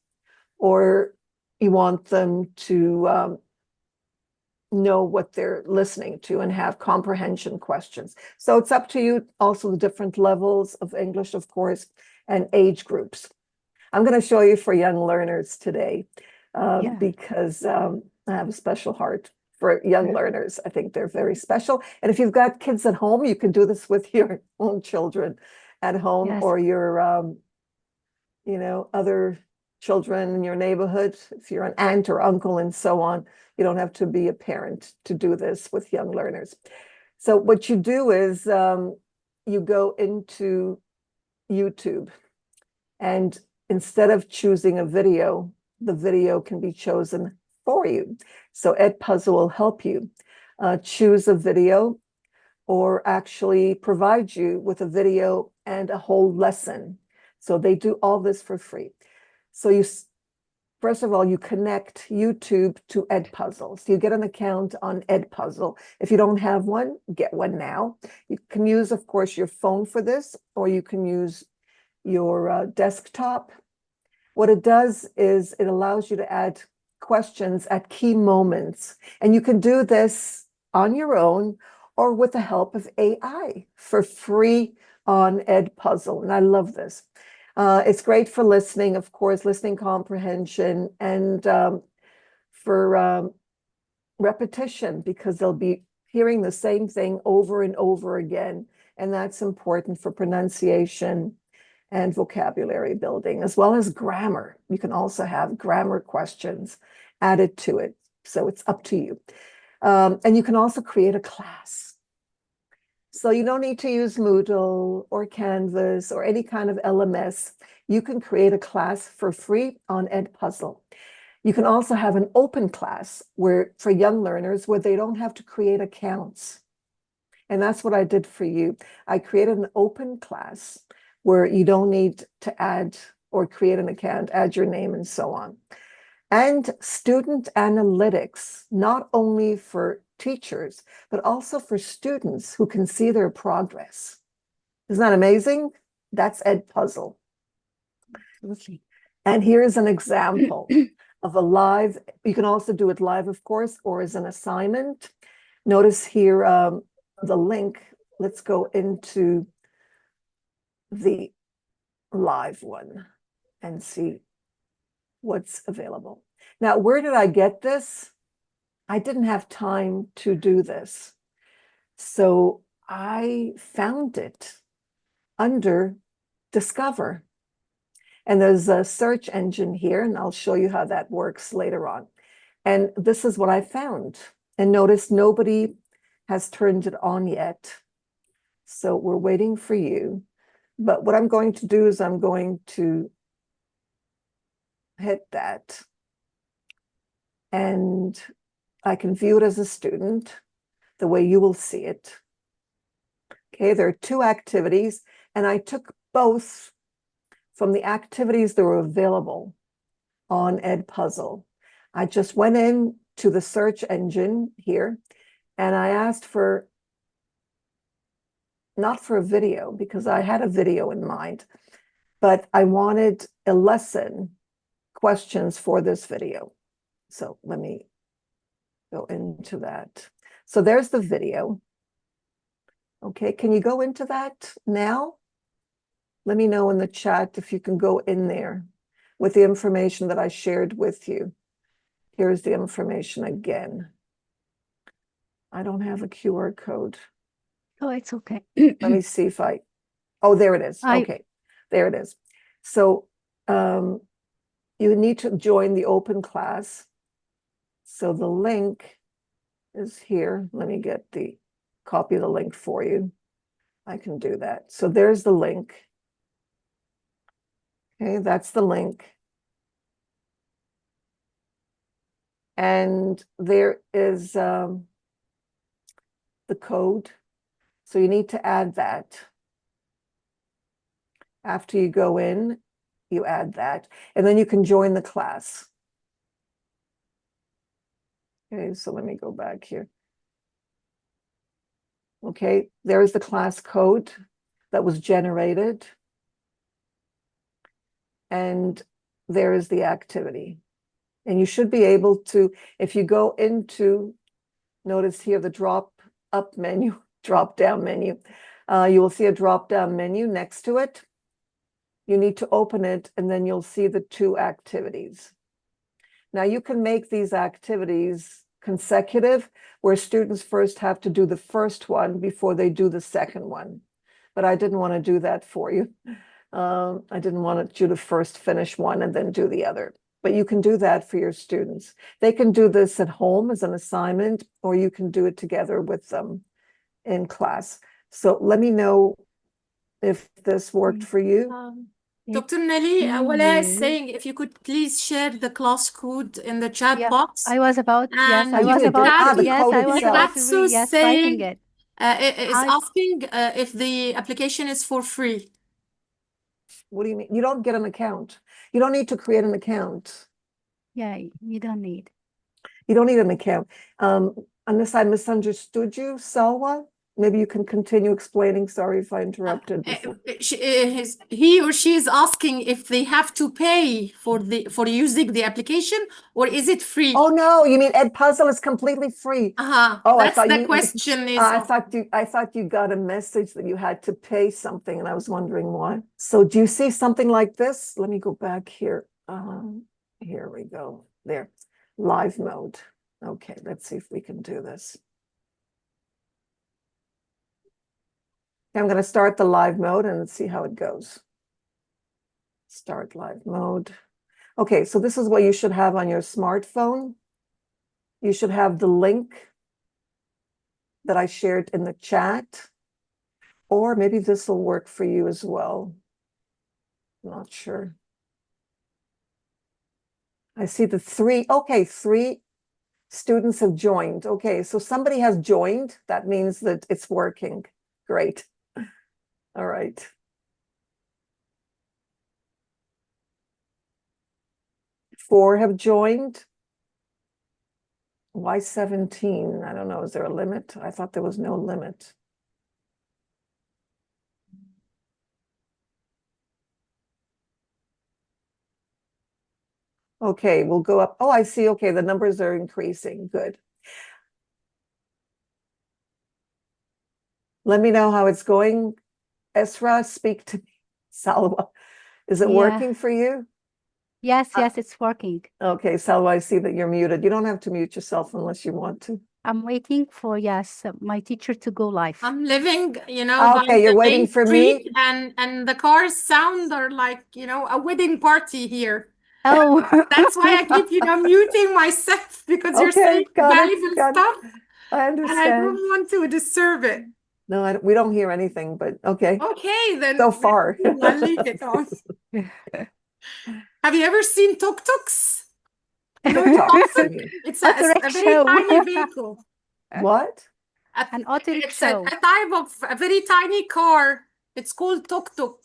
or you want them to know what they're listening to and have comprehension questions. So it's up to you. Also, the different levels of English, of course, and age groups. I'm going to show you for young learners today because I have a special heart for young learners. I think they're very special. And if you've got kids at home, you can do this with your own children at home or your, other children in your neighborhood. If you're an aunt or uncle and so on, you don't have to be a parent to do this with young learners. So what you do is you go into YouTube, and instead of choosing a video, the video can be chosen for you. So Edpuzzle will help you choose a video, or actually provide you with a video and a whole lesson. So they do all this for free. So first of all, you connect YouTube to Edpuzzle. So you get an account on Edpuzzle. If you don't have one, get one now. You can use, of course, your phone for this, or you can use your desktop. What it does is it allows you to add questions at key moments. And you can do this on your own or with the help of AI for free on Edpuzzle. And I love this. It's great for listening, of course, listening comprehension, and for repetition, because they'll be hearing the same thing over and over again. And that's important for pronunciation and vocabulary building, as well as grammar. You can also have grammar questions added to it. So it's up to you. And you can also create a class. So you don't need to use Moodle or Canvas or any kind of LMS. You can create a class for free on Edpuzzle. You can also have an open class for young learners where they don't have to create accounts. And that's what I did for you. I created an open class where you don't need to add or create an account, add your name and so on. And student analytics, not only for teachers, but also for students who can see their progress. Isn't that amazing? That's Edpuzzle. Absolutely. And here's an example of a live. You can also do it live, of course, or as an assignment. Notice here, the link, let's go into the live one and see what's available. Now, where did I get this? I didn't have time to do this. So I found it under Discover. And there's a search engine here, and I'll show you how that works later on. And this is what I found. And notice nobody has turned it on yet. So we're waiting for you. But what I'm going to do is I'm going to hit that. And I can view it as a student, the way you will see it. Okay, there are two activities, and I took both from the activities that were available on Edpuzzle. I just went in to the search engine here, and I asked for, not for a video, because I had a video in mind, but I wanted a lesson questions for this video. So let me go into that. So there's the video. Okay, can you go into that now? Let me know in the chat if you can go in there with the information that I shared with you. Here's the information again. I don't have a QR code. Oh, it's okay. Let me see if oh, there it is. I- Okay, there it is. So you need to join the open class. So the link is here. Let me copy the link for you. I can do that. So there's the link. Okay, that's the link. And there is the code. So you need to add that. After you go in, you add that, and then you can join the class. Okay, so let me go back here. Okay, there's the class code that was generated. And there is the activity. And you should be able to, if you go into, notice here the drop down menu, you will see a drop down menu next to it. You need to open it, and then you'll see the two activities. Now you can make these activities consecutive, where students first have to do the first one before they do the second one. But I didn't want to do that for you. I didn't want you to first finish one and then do the other. But you can do that for your students. They can do this at home as an assignment, or you can do it together with them in class. So let me know if this worked for you. Dr. Nellie, Wala is Yes. saying if you could please share the class code in the chat Yeah, box. I was about, yes, And I you was did. about, The yes, code I was itself. about to Ratso read, yes, writing saying it. is I- asking if the application is for free. What do you mean? You don't get an account. You don't need to create an account. Yeah, you don't need. You don't need an account. Unless I misunderstood you, Salwa, maybe you can continue explaining. Sorry if I interrupted before. He or she is asking if they have to pay for using the application, or is it free? Oh no, you mean Edpuzzle is completely free. Oh, That's the question is. I thought you got a message that you had to pay something, and I was wondering why. So do you see something like this? Let me go back here. Here we go. There, live mode. Okay, let's see if we can do this. I'm going to start the live mode and see how it goes. Start live mode. Okay, so this is what you should have on your smartphone. You should have the link that I shared in the chat, or maybe this will work for you as well. I'm not sure. I see the three students have joined. Okay, so somebody has joined. That means that it's working. Great. All right. Four have joined. Why 17? I don't know. Is there a limit? I thought there was no limit. Okay, we'll go up. Oh, I see. Okay, the numbers are increasing. Good. Let me know how it's going. Esra, speak to me. Salwa, is it Yeah. working for you? Yes, it's working. Okay, Salwa, I see that you're muted. You don't have to mute yourself unless you want to. I'm waiting for, my teacher to go live. I'm living, by Okay, you're the waiting main for street, me? and the cars sound are like, a wedding party here. Oh, That's why I keep, muting myself because you're Okay, saying got it, valuable got it. stuff, I and I understand. don't want to disturb it. No, we don't hear anything, but okay. Okay, then So far. I'll leave it on. Have you ever seen tuk-tuks? You know what Tuk-tuks, tuk-tuk? you mean. It's Auto a very rickshaw. tiny vehicle. What? An auto It's a rickshaw. type of a very tiny car. It's called tuk-tuk.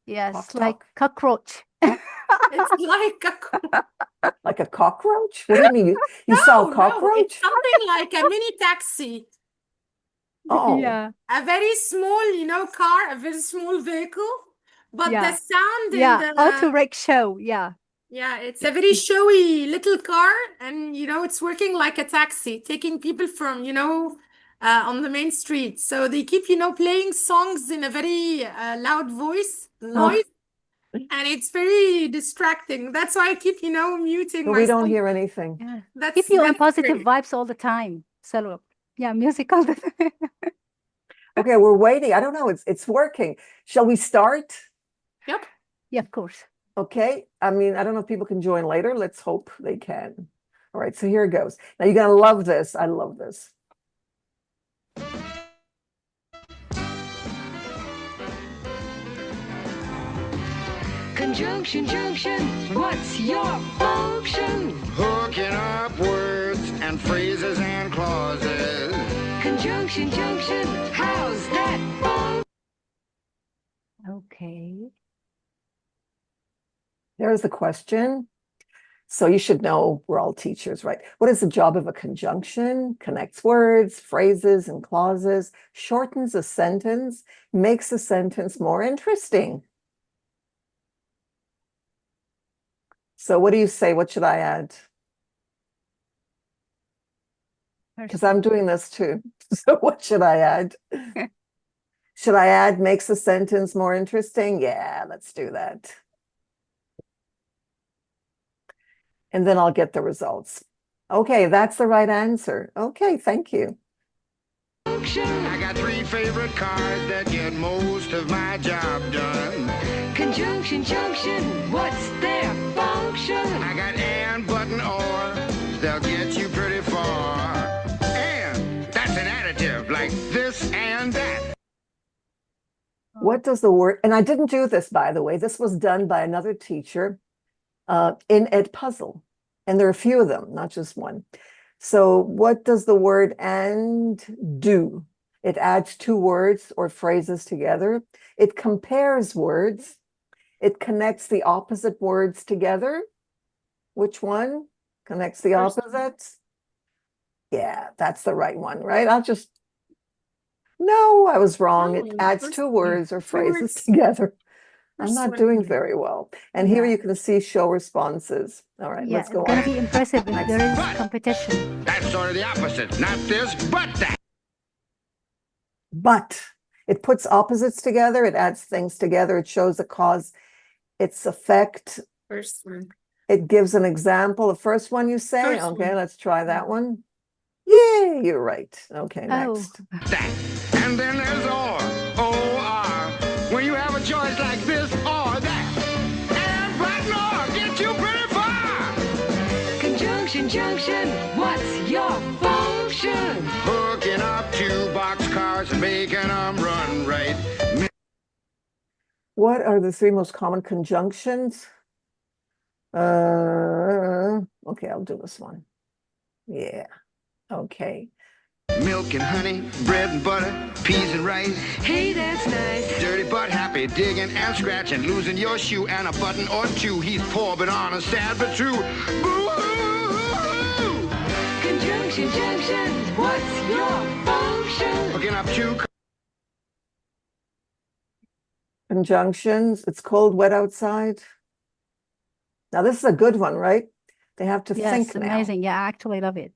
Yes, Tuk-tuk? like cockroach. It's Like a cockroach? What do you mean? You saw a no, cockroach? it's something like a mini taxi. Oh, Yeah. A very small, car, a very small vehicle. But Yeah. the sound Yeah, in auto rickshaw. Yeah. yeah, it's a very showy little car, and it's working like a taxi, taking people from, on the main street. So they keep, playing songs in a very loud noise, and it's very distracting. That's why I keep, muting but we don't myself. hear anything. Yeah. That's Keep you on that's positive great. vibes all the time. So, yeah, music all the time. Okay, we're waiting. I don't know. It's working. Shall we start? Yep. Yeah, of course. Okay. I mean, I don't know if people can join later. Let's hope they can. All right, so here it goes. Now you're gonna love this. I love this. Conjunction, junction, what's your function? Hooking up words and phrases and clauses. Conjunction, junction, how's that fun? Okay. There's the question. So you should know, we're all teachers, right? What is the job of a conjunction? Connects words, phrases, and clauses, shortens a sentence, makes a sentence more interesting. So what do you say? What should I add? Because I'm doing this too. So what should I add? Should I add makes a sentence more interesting? Yeah, let's do that. And then I'll get the results. Okay, that's the right answer. Okay, thank you. I got 3 favorite cards that get most of my job done. Conjunction, junction, what's their function? I got and, but, and, or. They'll get you pretty far. And that's an additive like this and that. What does the word, and I didn't do this, by the way, this was done by another teacher in Edpuzzle. And there are a few of them, not just one. So what does the word and do? It adds 2 words or phrases together. It compares words. It connects the opposite words together. Which one connects the opposites? Yeah, that's the right one, right? No, I was wrong. It adds 2 words or phrases together. I'm not doing very well. And here you can see show responses. All right, Yeah, let's it's go gonna on. be impressive if there is competition. That's sort of the opposite. Not this, but that. But it puts opposites together. It adds things together. It shows the cause, its effect. First one. It gives an example. The first one you say? First Okay, one. let's try that one. Yeah, you're right. Okay, Oh. next. That. And then there's or. O-R. When you have a choice like this or that. And but or get you pretty far. Conjunction, junction, what's your function? Hooking up 2 boxcars and making them run right. What are the 3 most common conjunctions? Okay, I'll do this one. Yeah. Okay. Milk and honey, bread and butter, peas and rice. Hey, that's nice. Dirty but happy, digging and scratching, losing your shoe and a button or 2. He's poor but honest, sad but true. Boo-hoo! Conjunction, junction, what's your function? Hooking up 2 Conjunctions. It's cold, wet outside. Now this is a good one, right? They have to Yes, think now. amazing. Yeah, I actually love it.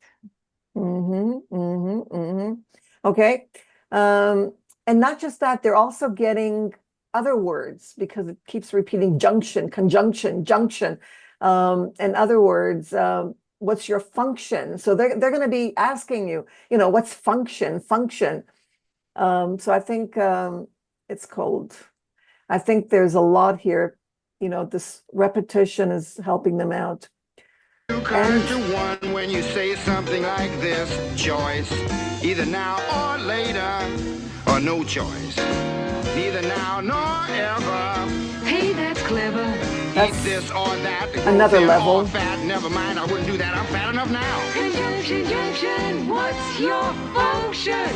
Okay. And not just that, they're also getting other words because it keeps repeating junction, conjunction, junction. In other words, what's your function? So they're going to be asking you, what's function? So I think it's cold. I think there's a lot here. This repetition is helping them out. You come to one when you say something like this: choice, either now or later, or no choice, neither now nor ever. Hey, that's clever. That's Eat this or that. another Thin level. or fat, never mind, I wouldn't do that. I'm fat enough now. Conjunction, junction, what's your function?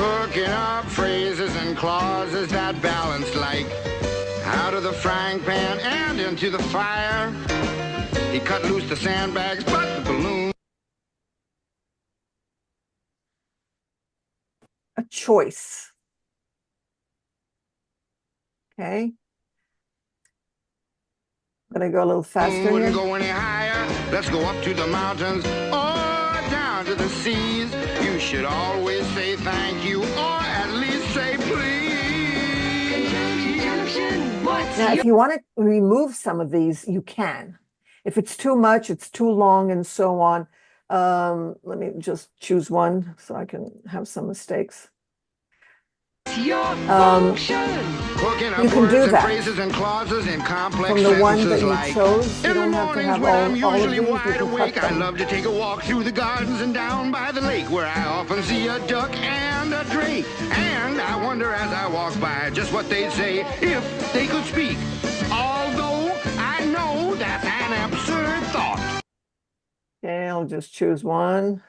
Hooking up phrases and clauses that balance like out of the frying pan and into the fire. He cut loose the sandbags, but the balloon. A choice. Okay. I'm going to go a little faster Wouldn't here. go any higher. Let's go up to the mountains or down to the seas. You should always say thank you, or at least say please. Conjunction, junction, what's Now, your... if you want to remove some of these, you can. If it's too much, it's too long, and so on. Let me just choose one so I can have some mistakes. Your function. Hooking up You can words do and that. phrases and clauses in complex From the one that sentences you like chose, you in the don't have to mornings have when I'm all of usually these. You wide can awake, cut I them. love to take a walk through the gardens and down by the lake, where I often see a duck and a drake. And I wonder as I walk by just what they'd say if they could speak. Although I know that's an absurd thought. Okay, I'll just choose one.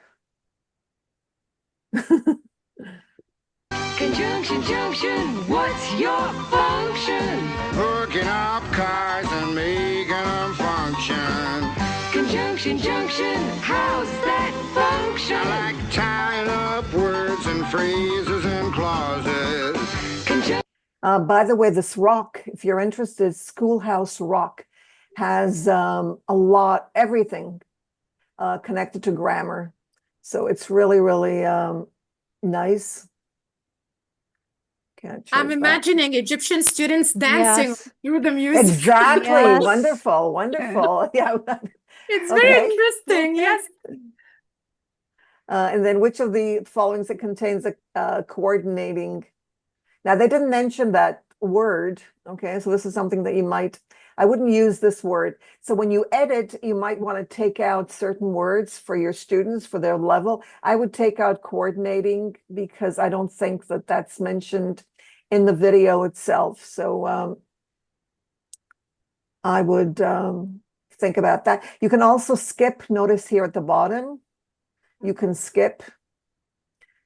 Conjunction, junction, what's your function? Hooking up cars and making them function. Conjunction, junction, how's that function? I like tying up words and phrases and clauses. Conjunction, By the way, this rock, if you're interested, Schoolhouse Rock has a lot, everything connected to grammar. So it's really, really nice. Can't I'm choose that. imagining Egyptian students dancing Yes. through the music. Exactly. Yes. Wonderful. Wonderful. Yeah. It's very Okay. interesting. Yes. And then which of the following that contains a coordinating? Now, they didn't mention that word. Okay. So this is something that I wouldn't use this word. So when you edit, you might want to take out certain words for your students for their level. I would take out coordinating because I don't think that that's mentioned in the video itself. So I would think about that. You can also skip. Notice here at the bottom, you can skip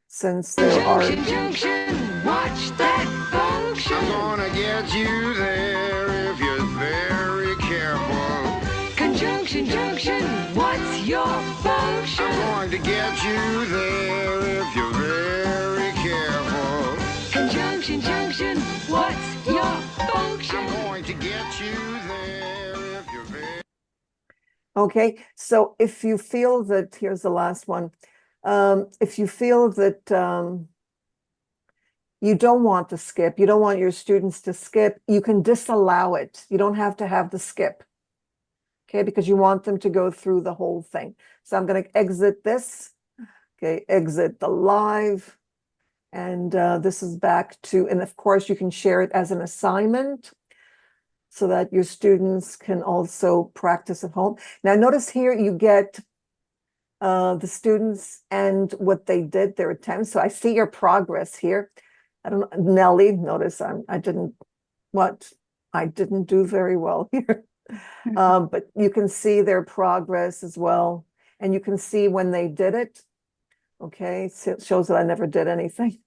since there are. junction, junction, watch that function. I'm gonna get you there if you're very careful. Conjunction, junction, what's your function? I'm going to get you there if you're very careful. Conjunction, junction, what's your function? I'm going to get you there if you're very... Okay, so if you feel that, here's the last one. If you feel that you don't want to skip, you don't want your students to skip, you can disallow it. You don't have to have the skip, okay, because you want them to go through the whole thing. So I'm going to exit this, okay, exit the live, and this is back to, and of course you can share it as an assignment so that your students can also practice at home. Now notice here you get the students and what they did, their attempts. So I see your progress here. I don't know, Nellie, notice I didn't do very well here. But you can see their progress as well. And you can see when they did it. Okay, so it shows that I never did anything.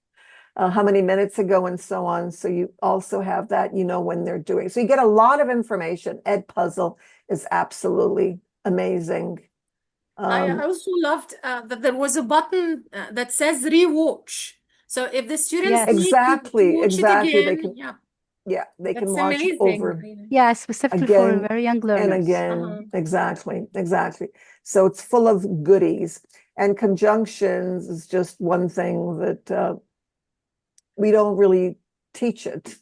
How many minutes ago and so on. So you also have that, when they're doing. So you get a lot of information. Edpuzzle is absolutely amazing. I also loved that there was a button that says rewatch. So if the students Yes. need to Exactly, watch exactly. it They again, can- yeah, Yeah, they can that's watch amazing. over Yeah, specifically Again for very young and learners. again. Exactly. So it's full of goodies. And conjunctions is just one thing that we don't really teach it,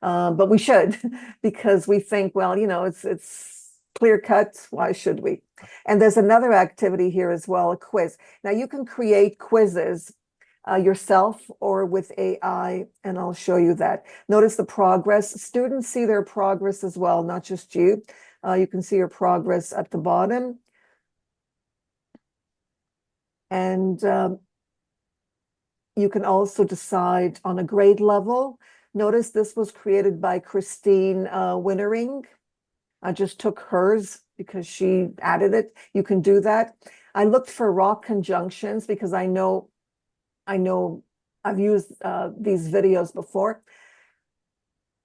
but we should, because we think, well, you know, it's clear cut. Why should we? And there's another activity here as well, a quiz. Now you can create quizzes yourself or with AI, and I'll show you that. Notice the progress. Students see their progress as well, not just you. You can see your progress at the bottom. And you can also decide on a grade level. Notice this was created by Christine Winnering. I just took hers because she added it. You can do that. I looked for raw conjunctions because I know I've used these videos before.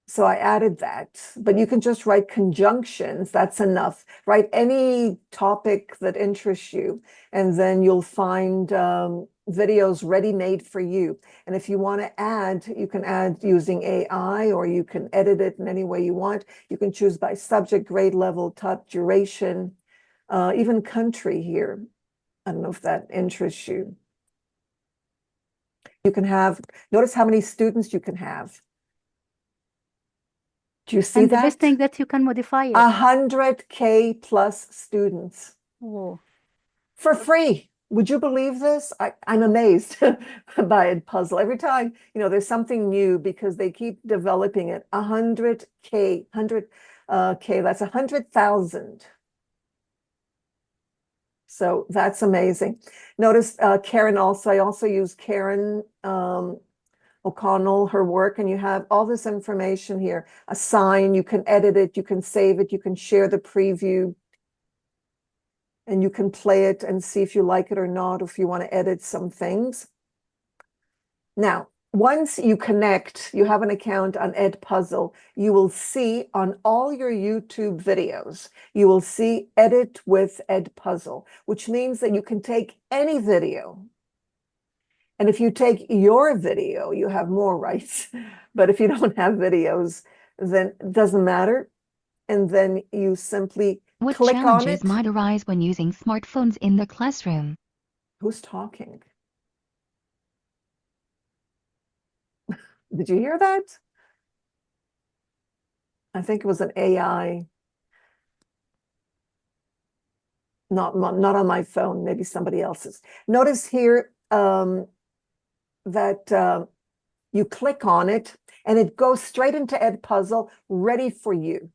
So I added that, but you can just write conjunctions. That's enough. Write any topic that interests you, and then you'll find videos ready-made for you. And if you want to add, you can add using AI, or you can edit it in any way you want. You can choose by subject, grade level, top duration, even country here. I don't know if that interests you. You can have, notice how many students you can have. Do you see And the that? best thing that you can modify it. 100K plus students Oh, for free. Would you believe this? I'm amazed by Edpuzzle. Every time, you know, there's something new because they keep developing it. 100K, 100K, that's 100,000. So that's amazing. Notice Karen also, I also use Karen O'Connell, her work, and you have all this information here. Assign, you can edit it, you can save it, you can share the preview, and you can play it and see if you like it or not, if you want to edit some things. Now, once you connect, you have an account on Edpuzzle, you will see on all your YouTube videos, you will see Edit with Edpuzzle, which means that you can take any video. And if you take your video, you have more rights. But if you don't have videos, then it doesn't matter. And then you simply What click on challenges it. might arise when using smartphones in the classroom? Who's talking? Did you hear that? I think it was an AI. Not on my phone, maybe somebody else's. Notice here that you click on it and it goes straight into Edpuzzle, ready for you.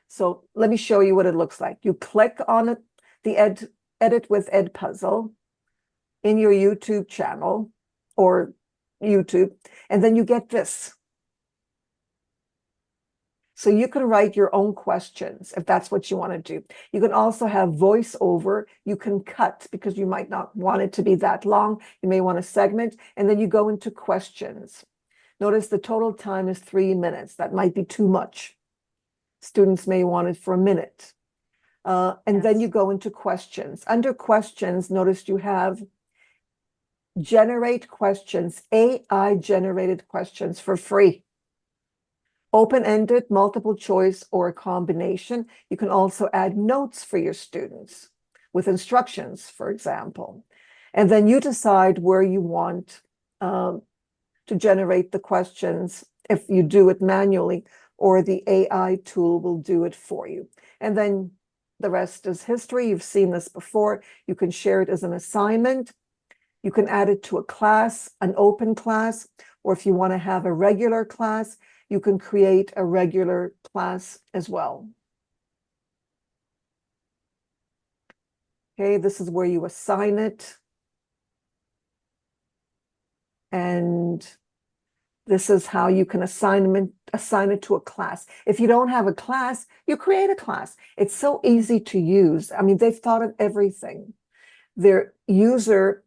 So let me show you what it looks like. You click on it, the Edit with Edpuzzle in your YouTube channel or YouTube, and then you get this. So you can write your own questions if that's what you want to do. You can also have voiceover. You can cut because you might not want it to be that long. You may want to segment, and then you go into questions. Notice the total time is 3 minutes. That might be too much. Students may want it for a minute. And then you go into questions. Under questions, notice you have generate questions, AI generated questions for free. Open-ended, multiple choice, or a combination. You can also add notes for your students with instructions, for example. And then you decide where you want to generate the questions, if you do it manually, or the AI tool will do it for you. And then the rest is history. You've seen this before. You can share it as an assignment. You can add it to a class, an open class, or if you want to have a regular class, you can create a regular class as well. Okay, this is where you assign it. And this is how you can assign it to a class. If you don't have a class, you create a class. It's so easy to use. I mean, they've thought of everything. Their user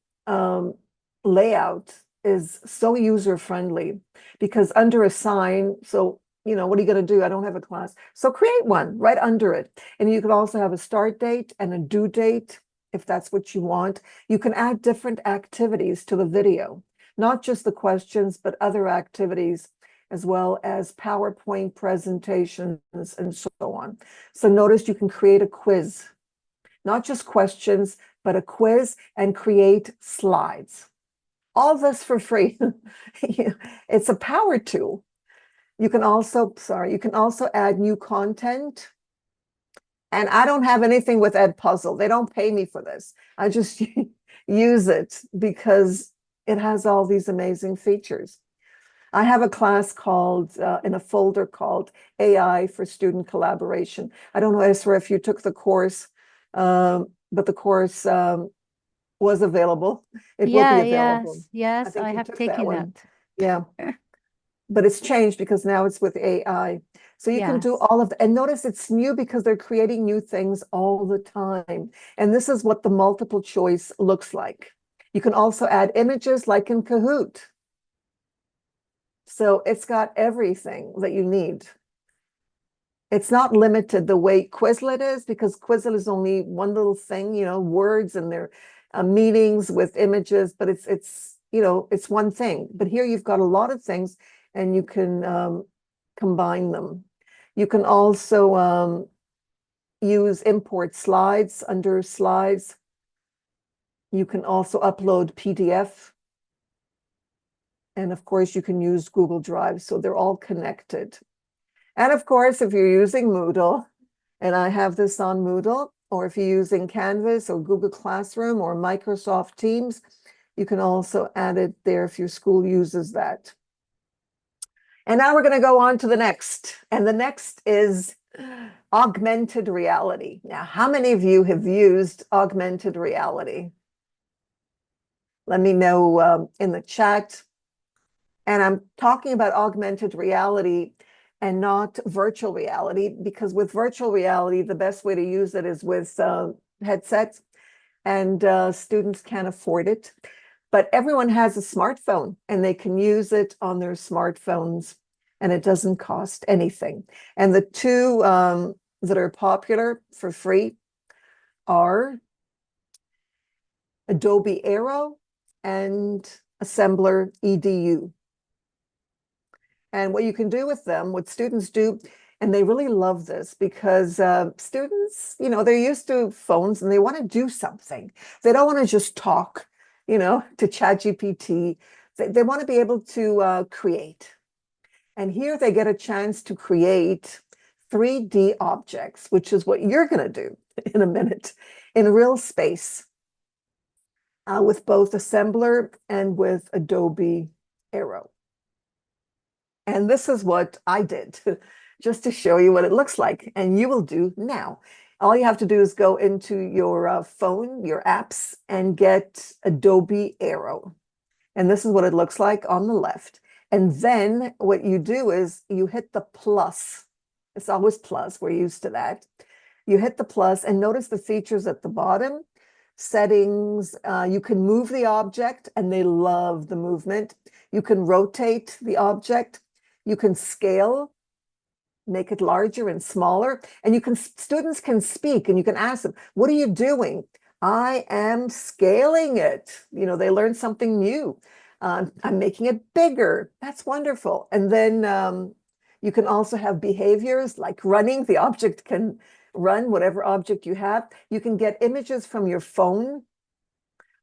layout is so user-friendly because under assign, so, you know, what are you going to do? I don't have a class. So create one right under it. And you can also have a start date and a due date if that's what you want. You can add different activities to the video, not just the questions, but other activities as well as PowerPoint presentations and so on. So notice you can create a quiz, not just questions, but a quiz, and create slides. all this for free. It's a power tool. You can also add new content. And I don't have anything with Edpuzzle. They don't pay me for this. I just use it because it has all these amazing features. I have a class called, in a folder called AI for Student Collaboration. I don't know, Esra, if you took the course, but the course was available. It will be available. Yes, think I you have took that taken one. that. Yeah. But it's changed because now it's with AI. So you can do Yes. all of that. And notice it's new because they're creating new things all the time. And this is what the multiple choice looks like. You can also add images like in Kahoot. So it's got everything that you need. It's not limited the way Quizlet is, because Quizlet is only one little thing, words and their meanings with images, but it's one thing. But here you've got a lot of things, and you can combine them. You can also use import slides under slides. You can also upload PDF. And of course, you can use Google Drive. So they're all connected. And of course, if you're using Moodle, and I have this on Moodle, or if you're using Canvas or Google Classroom or Microsoft Teams, you can also add it there if your school uses that. And now we're going to go on to the next. And the next is augmented reality. Now, how many of you have used augmented reality? Let me know in the chat. And I'm talking about augmented reality and not virtual reality, because with virtual reality, the best way to use it is with headsets, and students can't afford it. But everyone has a smartphone, and they can use it on their smartphones, and it doesn't cost anything. And the two that are popular for free are Adobe Aero and Assemblr EDU. And what you can do with them, what students do, and they really love this, because students, they're used to phones and they want to do something. They don't want to just talk, to ChatGPT. They want to be able to create. And here they get a chance to create 3D objects, which is what you're going to do in a minute, in real space, with both Assemblr and with Adobe Aero. And this is what I did, just to show you what it looks like. And you will do now. All you have to do is go into your phone, your apps, and get Adobe Aero. And this is what it looks like on the left. And then what you do is you hit the plus. It's always plus. We're used to that. You hit the plus, and notice the features at the bottom. Settings, you can move the object, and they love the movement. You can rotate the object. You can scale, make it larger and smaller, and students can speak, and you can ask them, what are you doing? I am scaling it. They learn something new. I'm making it bigger. That's wonderful. And then you can also have behaviors like running. The object can run, whatever object you have. You can get images from your phone,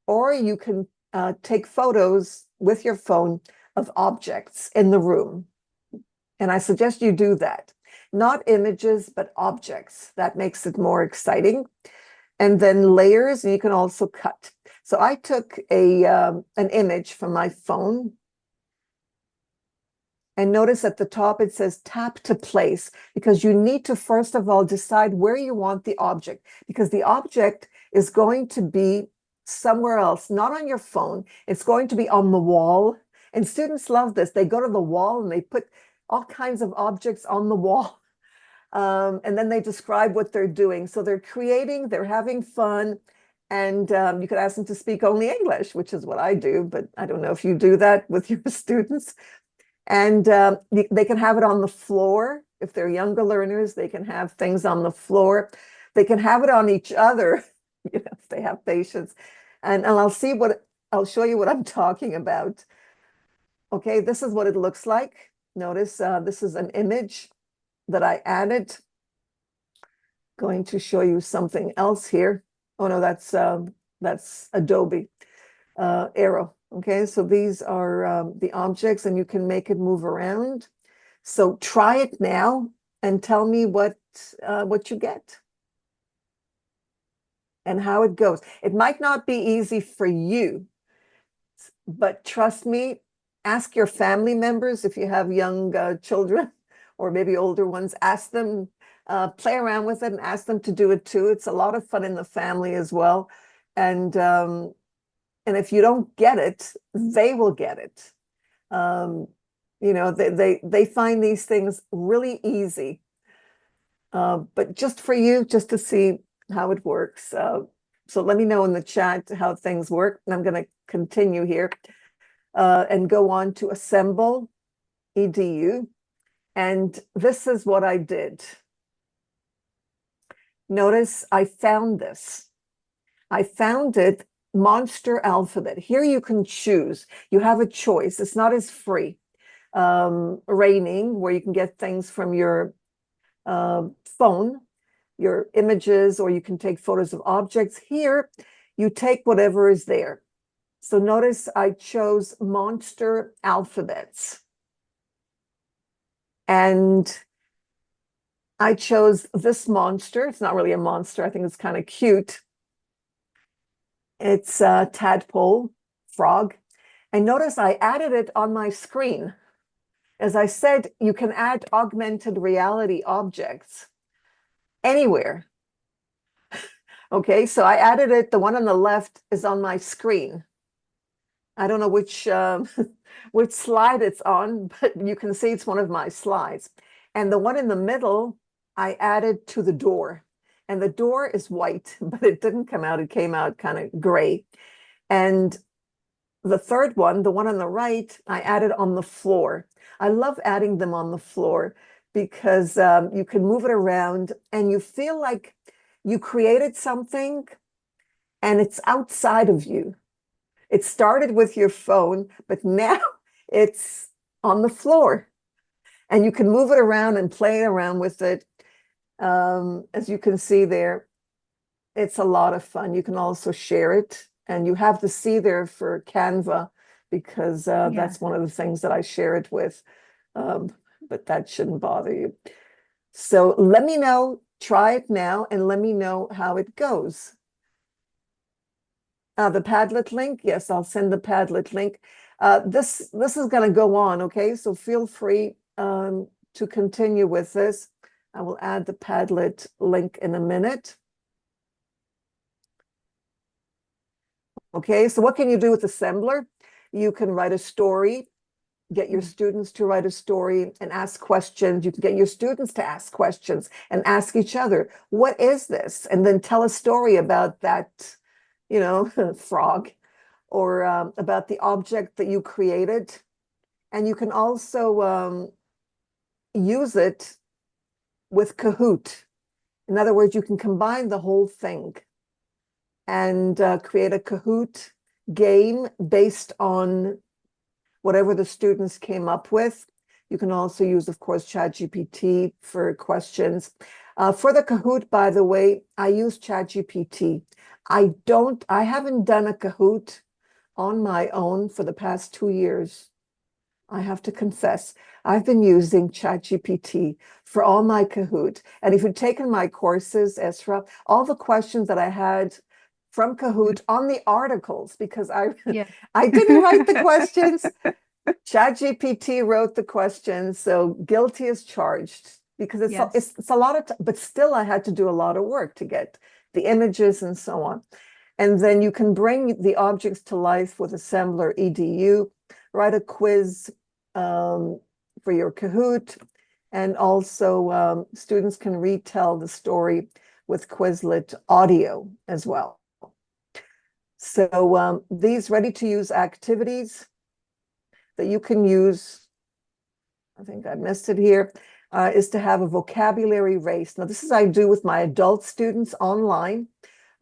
or you can take photos with your phone of objects in the room. And I suggest you do that. Not images, but objects. That makes it more exciting. And then layers, and you can also cut. So I took an image from my phone. And notice at the top it says tap to place, because you need to first of all decide where you want the object, because the object is going to be somewhere else, not on your phone. It's going to be on the wall. And students love this. They go to the wall and they put all kinds of objects on the wall. And then they describe what they're doing. So they're creating, they're having fun. And you could ask them to speak only English, which is what I do, but I don't know if you do that with your students. And they can have it on the floor. If they're younger learners, they can have things on the floor. They can have it on each other, if they have patience. And I'll show you what I'm talking about. Okay, this is what it looks like. Notice this is an image that I added. Going to show you something else here. Oh no, that's Adobe Aero. Okay, so these are the objects, and you can make it move around. So try it now and tell me what you get and how it goes. It might not be easy for you, but trust me, ask your family members if you have young children or maybe older ones. Ask them, play around with it and ask them to do it too. It's a lot of fun in the family as well. And if you don't get it, they will get it. You know, they find these things really easy. But just for you, just to see how it works. So let me know in the chat how things work. And I'm going to continue here and go on to Assemblr EDU. And this is what I did. Notice I found this. I found it, Monster Alphabet. Here you can choose. You have a choice. It's not as free. Raining, where you can get things from your phone, your images, or you can take photos of objects. Here, you take whatever is there. So notice I chose Monster Alphabets. And I chose this monster. It's not really a monster. I think it's kind of cute. It's a tadpole, frog. And notice I added it on my screen. As I said, you can add augmented reality objects anywhere. Okay, so I added it. The one on the left is on my screen. I don't know which which slide it's on, but you can see it's one of my slides. And the one in the middle, I added to the door. And the door is white, but it didn't come out. It came out kind of gray. And the third one, the one on the right, I added on the floor. I love adding them on the floor because you can move it around and you feel like you created something and it's outside of you. It started with your phone, but now it's on the floor and you can move it around and play around with it. As you can see there, it's a lot of fun. You can also share it, and you have to see there for Canva because that's one of the things that I share it with, but that shouldn't bother you. So let me know, try it now, and let me know how it goes. The Padlet link, yes, I'll send the Padlet link. This is going to go on, okay? So feel free to continue with this. I will add the Padlet link in a minute. Okay, so what can you do with Assemblr? You can write a story, get your students to write a story and ask questions. You can get your students to ask questions and ask each other, what is this? And then tell a story about that, you know, frog, or about the object that you created. And you can also use it with Kahoot. In other words, you can combine the whole thing and create a Kahoot game based on whatever the students came up with. You can also use, of course, ChatGPT for questions. For the Kahoot, by the way, I use ChatGPT. I haven't done a Kahoot on my own for the past 2 years. I have to confess, I've been using ChatGPT for all my Kahoot. And if you've taken my courses, Esra, all the questions that I had from Kahoot on the articles, because I didn't write the questions. ChatGPT wrote the questions, so guilty as charged, because it's a lot of but still I had to do a lot of work to get the images and so on. And then you can bring the objects to life with Assemblr EDU, write a quiz for your Kahoot, and also students can retell the story with Quizlet audio as well. So these ready-to-use activities that you can use, I think I missed it here, is to have a vocabulary race. Now, this is I do with my adult students online.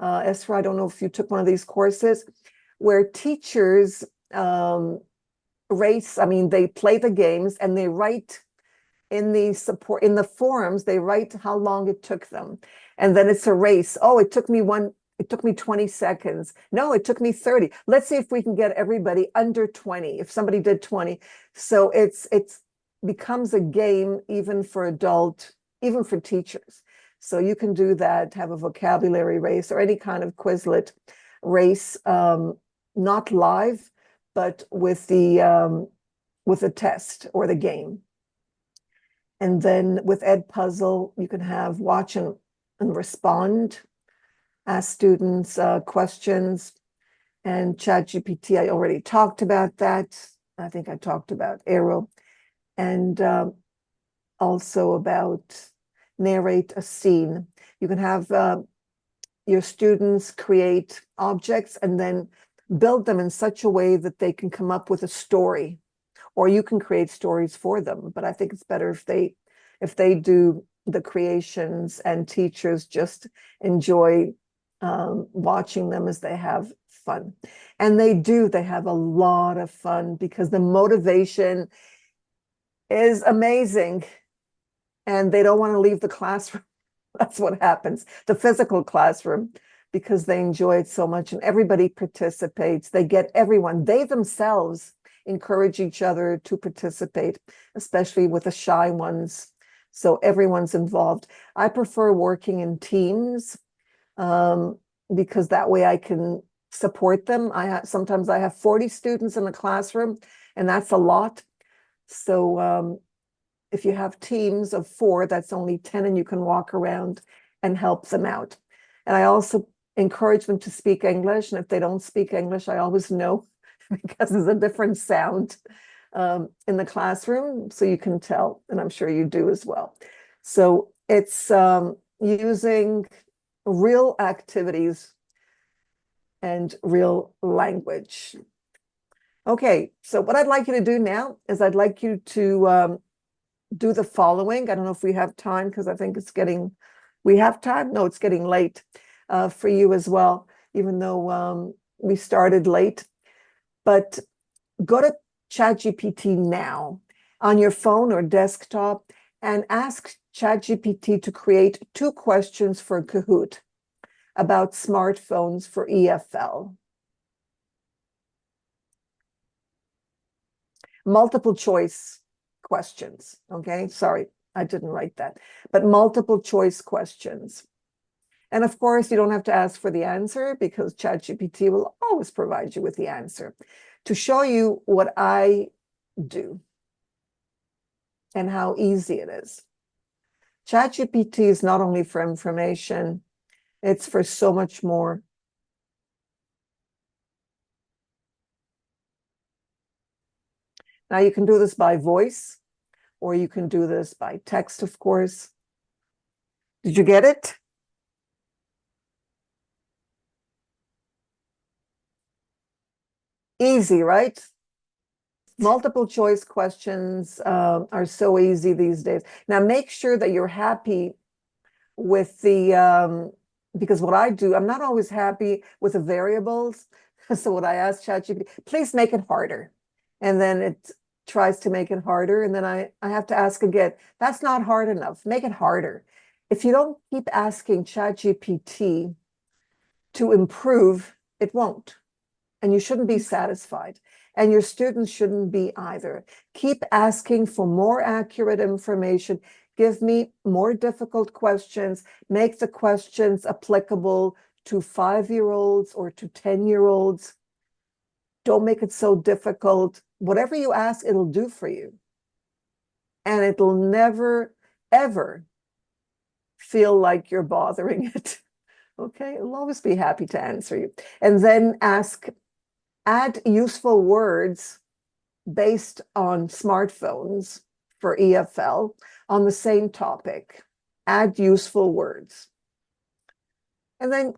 Esra, I don't know if you took one of these courses, where teachers race, I mean, they play the games and they write in the forums, they write how long it took them. And then it's a race. Oh, it took me it took me 20 seconds. No, it took me 30. Let's see if we can get everybody under 20, if somebody did 20. So it's becomes a game even for even for teachers. So you can do that, have a vocabulary race or any kind of Quizlet race, not live, but with the test or the game. And then with Edpuzzle, you can have watch and respond, ask students questions, and ChatGPT. I already talked about that. I think I talked about Aero, and also about narrate a scene. You can have your students create objects and then build them in such a way that they can come up with a story, or you can create stories for them. But I think it's better if they do the creations and teachers just enjoy watching them as they have fun. And they have a lot of fun because the motivation is amazing and they don't want to leave the classroom. That's what happens, the physical classroom, because they enjoy it so much and everybody participates. They themselves encourage each other to participate, especially with the shy ones. So everyone's involved. I prefer working in teams because that way I can support them. Sometimes I have 40 students in the classroom, and that's a lot. So if you have teams of 4, that's only 10, and you can walk around and help them out. And I also encourage them to speak English. And if they don't speak English, I always know because there's a different sound in the classroom, so you can tell, and I'm sure you do as well. So it's using real activities and real language. Okay, so what I'd like you to do now is I'd like you to do the following. I don't know if we have time because I think we have time? No, it's getting late for you as well, even though we started late. But go to ChatGPT now on your phone or desktop and ask ChatGPT to create 2 questions for Kahoot about smartphones for EFL. Multiple choice questions, okay? Sorry, I didn't write that, but multiple choice questions. And of course, you don't have to ask for the answer because ChatGPT will always provide you with the answer. To show you what I do and how easy it is. ChatGPT is not only for information, it's for so much more. Now you can do this by voice, or you can do this by text, of course. Did you get it? Easy, right? Multiple choice questions are so easy these days. Now make sure that you're happy with the, because what I do, I'm not always happy with the variables. So what I ask ChatGPT, please make it harder. And then it tries to make it harder. And then I have to ask again, that's not hard enough, make it harder. If you don't keep asking ChatGPT to improve, it won't. And you shouldn't be satisfied. And your students shouldn't be either. Keep asking for more accurate information. Give me more difficult questions. Make the questions applicable to 5-year-olds or to 10-year-olds. Don't make it so difficult. Whatever you ask, it'll do for you. And it'll never, ever feel like you're bothering it. Okay, it'll always be happy to answer you. And then add useful words based on smartphones for EFL on the same topic. Add useful words. And then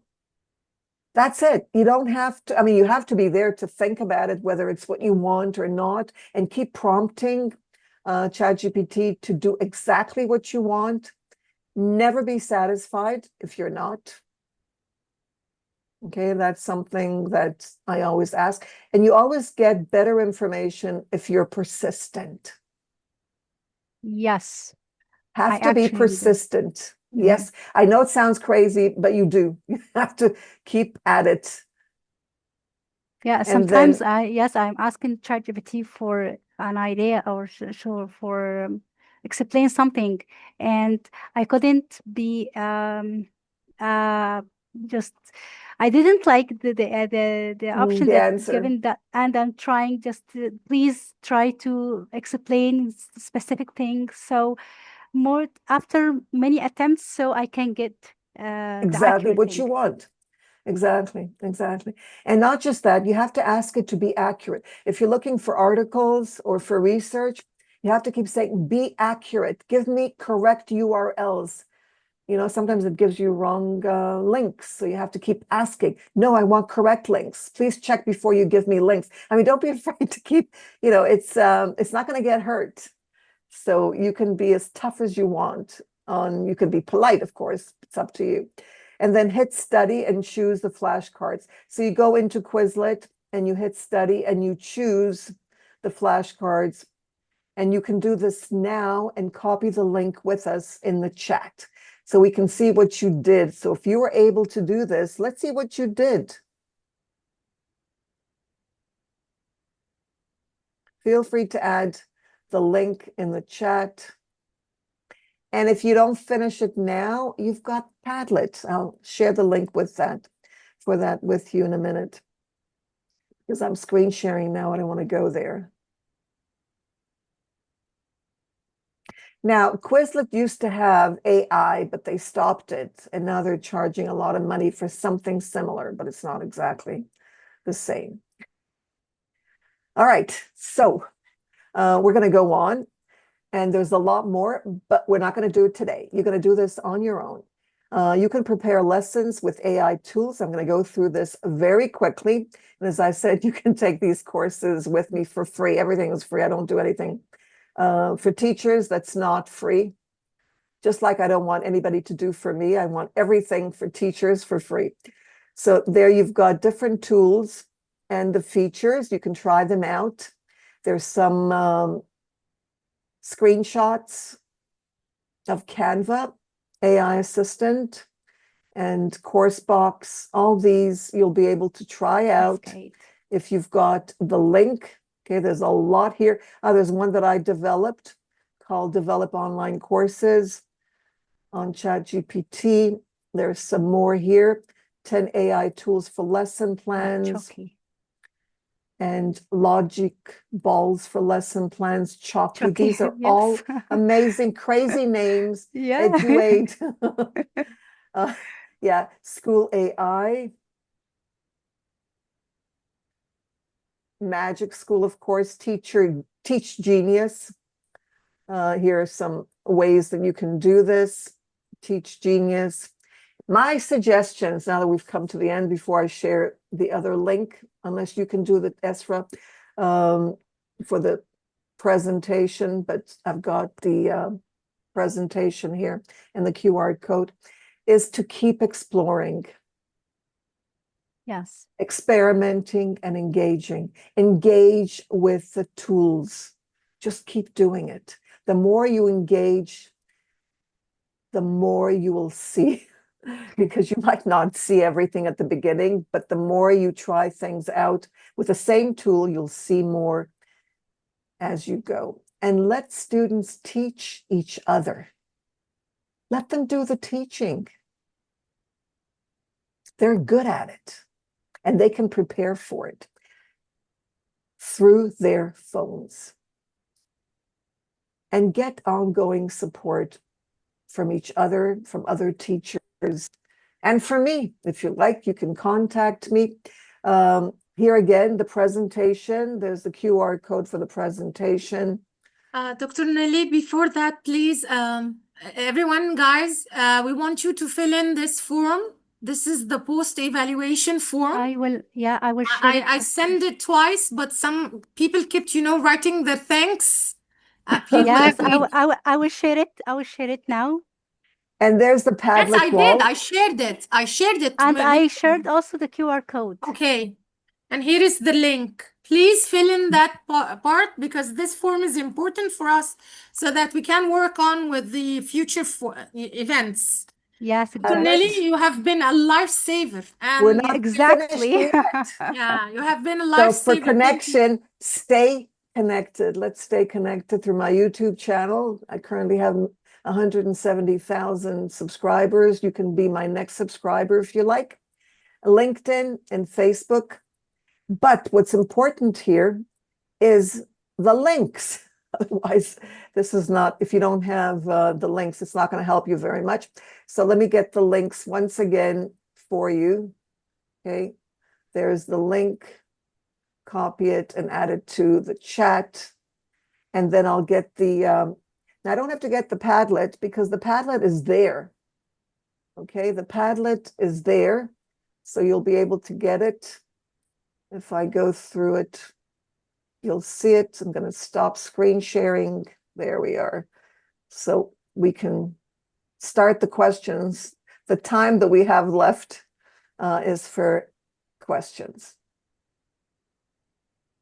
that's it. You don't have to, I mean, you have to be there to think about it, whether it's what you want or not, and keep prompting ChatGPT to do exactly what you want. Never be satisfied if you're not. Okay, that's something that I always ask. And you always get better information if you're persistent. Yes. Have to be persistent. Yes, I know it sounds crazy, but you do. You have to keep at it. Yeah, And sometimes then, I'm asking ChatGPT for an idea or for explain something, and I couldn't be just I didn't like the option the that answer. given that, and I'm trying just to please try to explain specific things. So more after many attempts, so I can get the Exactly accurate what thing. you want. Exactly, exactly. And not just that, you have to ask it to be accurate. If you're looking for articles or for research, you have to keep saying, be accurate. Give me correct URLs. You know, sometimes it gives you wrong links. So you have to keep asking, no, I want correct links. Please check before you give me links. I mean, don't be afraid to keep, you know, it's not going to get hurt. So you can be as tough as you want. You can be polite, of course, it's up to you. And then hit study and choose the flashcards. So you go into Quizlet and you hit study and you choose the flashcards. And you can do this now and copy the link with us in the chat so we can see what you did. So if you were able to do this, let's see what you did. Feel free to add the link in the chat. And if you don't finish it now, you've got Padlet. I'll share the link with that with you in a minute. Because I'm screen sharing now, I don't want to go there. Now, Quizlet used to have AI, but they stopped it. And now they're charging a lot of money for something similar, but it's not exactly the same. All right, so we're going to go on. And there's a lot more, but we're not going to do it today. You're going to do this on your own. You can prepare lessons with AI tools. I'm going to go through this very quickly. And as I said, you can take these courses with me for free. Everything is free. I don't do anything. For teachers, that's not free. Just like I don't want anybody to do for me. I want everything for teachers for free. So there you've got different tools and the features. You can try them out. There's some screenshots of Canva, AI Assistant, and Coursebox. All these you'll be able to try out if you've got the link. Okay, there's a lot here. There's one that I developed called Develop Online Courses on ChatGPT. There's some more here. 10 AI tools for lesson plans. And logic balls for lesson plans, Chalky. These are all amazing, crazy names. Yeah. Eduate. Yeah, School AI. Magic School, of course, Teach Genius. Here are some ways that you can do this. Teach Genius. My suggestions, now that we've come to the end, before I share the other link, unless you can do the Esra for the presentation, but I've got the presentation here and the QR code, is to keep exploring. Yes. Experimenting and engaging. Engage with the tools. Just keep doing it. The more you engage, the more you will see. Because you might not see everything at the beginning, but the more you try things out with the same tool, you'll see more as you go. And let students teach each other. Let them do the teaching. They're good at it, and they can prepare for it through their phones. And get ongoing support from each other, from other teachers. And for me, if you like, you can contact me. Here again, the presentation, there's the QR code for the presentation. Dr. Nellie, before that, please, everyone, guys, we want you to fill in this form. This is the post-evaluation form. I will share it. I send it twice, but some people kept, writing their thanks. Please, Yes, I will share it. I will share it now. And there's the Padlet yes, I wall. did. I shared it. And I shared also the QR code. Okay. And here is the link. Please fill in that part because this form is important for us so that we can work on with the future events. Yes, So exactly. Nellie, you have been a lifesaver. We're And not Exactly. finished yet. yeah, you have been a So lifesaver. for Thank you. connection, stay connected. Let's stay connected through my YouTube channel. I currently have 170,000 subscribers. You can be my next subscriber if you like. LinkedIn and Facebook. But what's important here is the links. Otherwise, this is not, if you don't have the links, it's not going to help you very much. So let me get the links once again for you. Okay, there's the link. Copy it and add it to the chat. And then I'll get the, now I don't have to get the Padlet because the Padlet is there. Okay, the Padlet is there. So you'll be able to get it. If I go through it, you'll see it. I'm going to stop screen sharing. There we are. So we can start the questions. The time that we have left is for questions.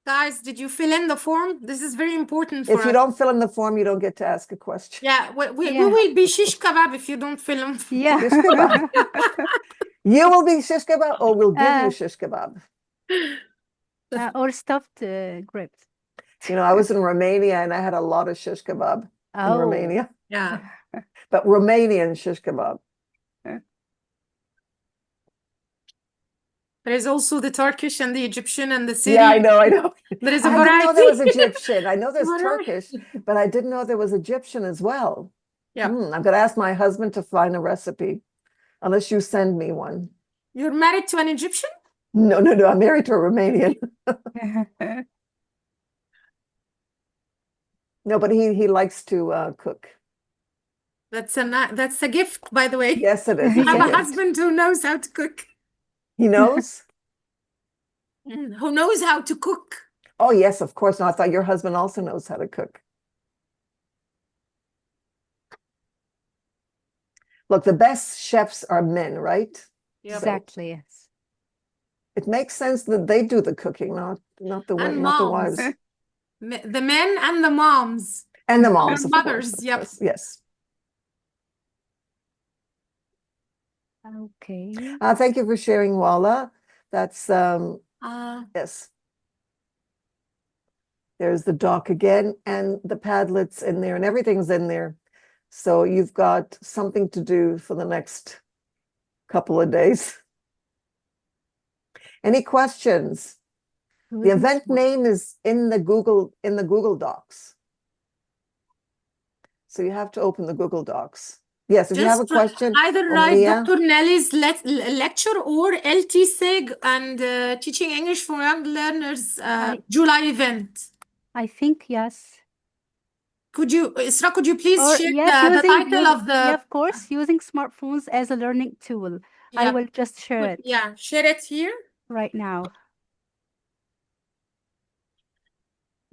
Guys, did you fill in the form? This is very important for us. If you don't fill in the form, you don't get to ask a question. Yeah, we Yeah. will be shish kebab if you don't fill in. Yeah. Shish kebab. You will be shish kebab, or we'll give you shish kebab. Or stuffed grapes. You know, I was in Romania and I had a lot of shish kebab in Romania, Yeah. but Romanian shish kebab. There is also the Turkish and the Egyptian and the Syrian. Yeah, I know. There is a I didn't know variety. there was Egyptian. I know there's Variety. Turkish, but I didn't know there was Egyptian as well. Yeah. I'm going to ask my husband to find a recipe, unless you send me one. You're married to an Egyptian? No, I'm married to a Romanian. No, but he likes to cook. That's a gift, by the way. Yes, it is. You It's a have a gift. husband who knows how to cook. He knows? Who knows how to cook. Oh, yes, of course. No, I thought your husband also knows how to cook. Look, the best chefs are men, right? Yep. Exactly, yes. It makes sense that they do the cooking, not the And women, not the moms. wives. The men and the moms. And the moms, Their of mothers, course. yep. Course. Yes. Okay. Thank you for sharing, Walla. That's yes. There's the doc again, and the Padlet's in there, and everything's in there. So you've got something to do for the next couple of days. Any questions? The event name is in the Google Docs. So you have to open the Google Docs. Yes, if you have a question, either write Omnia. Dr. Nellie's lecture or LT-SIG and Teaching English for Young Learners July event. I think yes. Could you, Isra, could you please Or share yes, the title of the... Yeah, of course, using smartphones as a learning tool. I Yeah. will just share it Yeah, share it here. right now.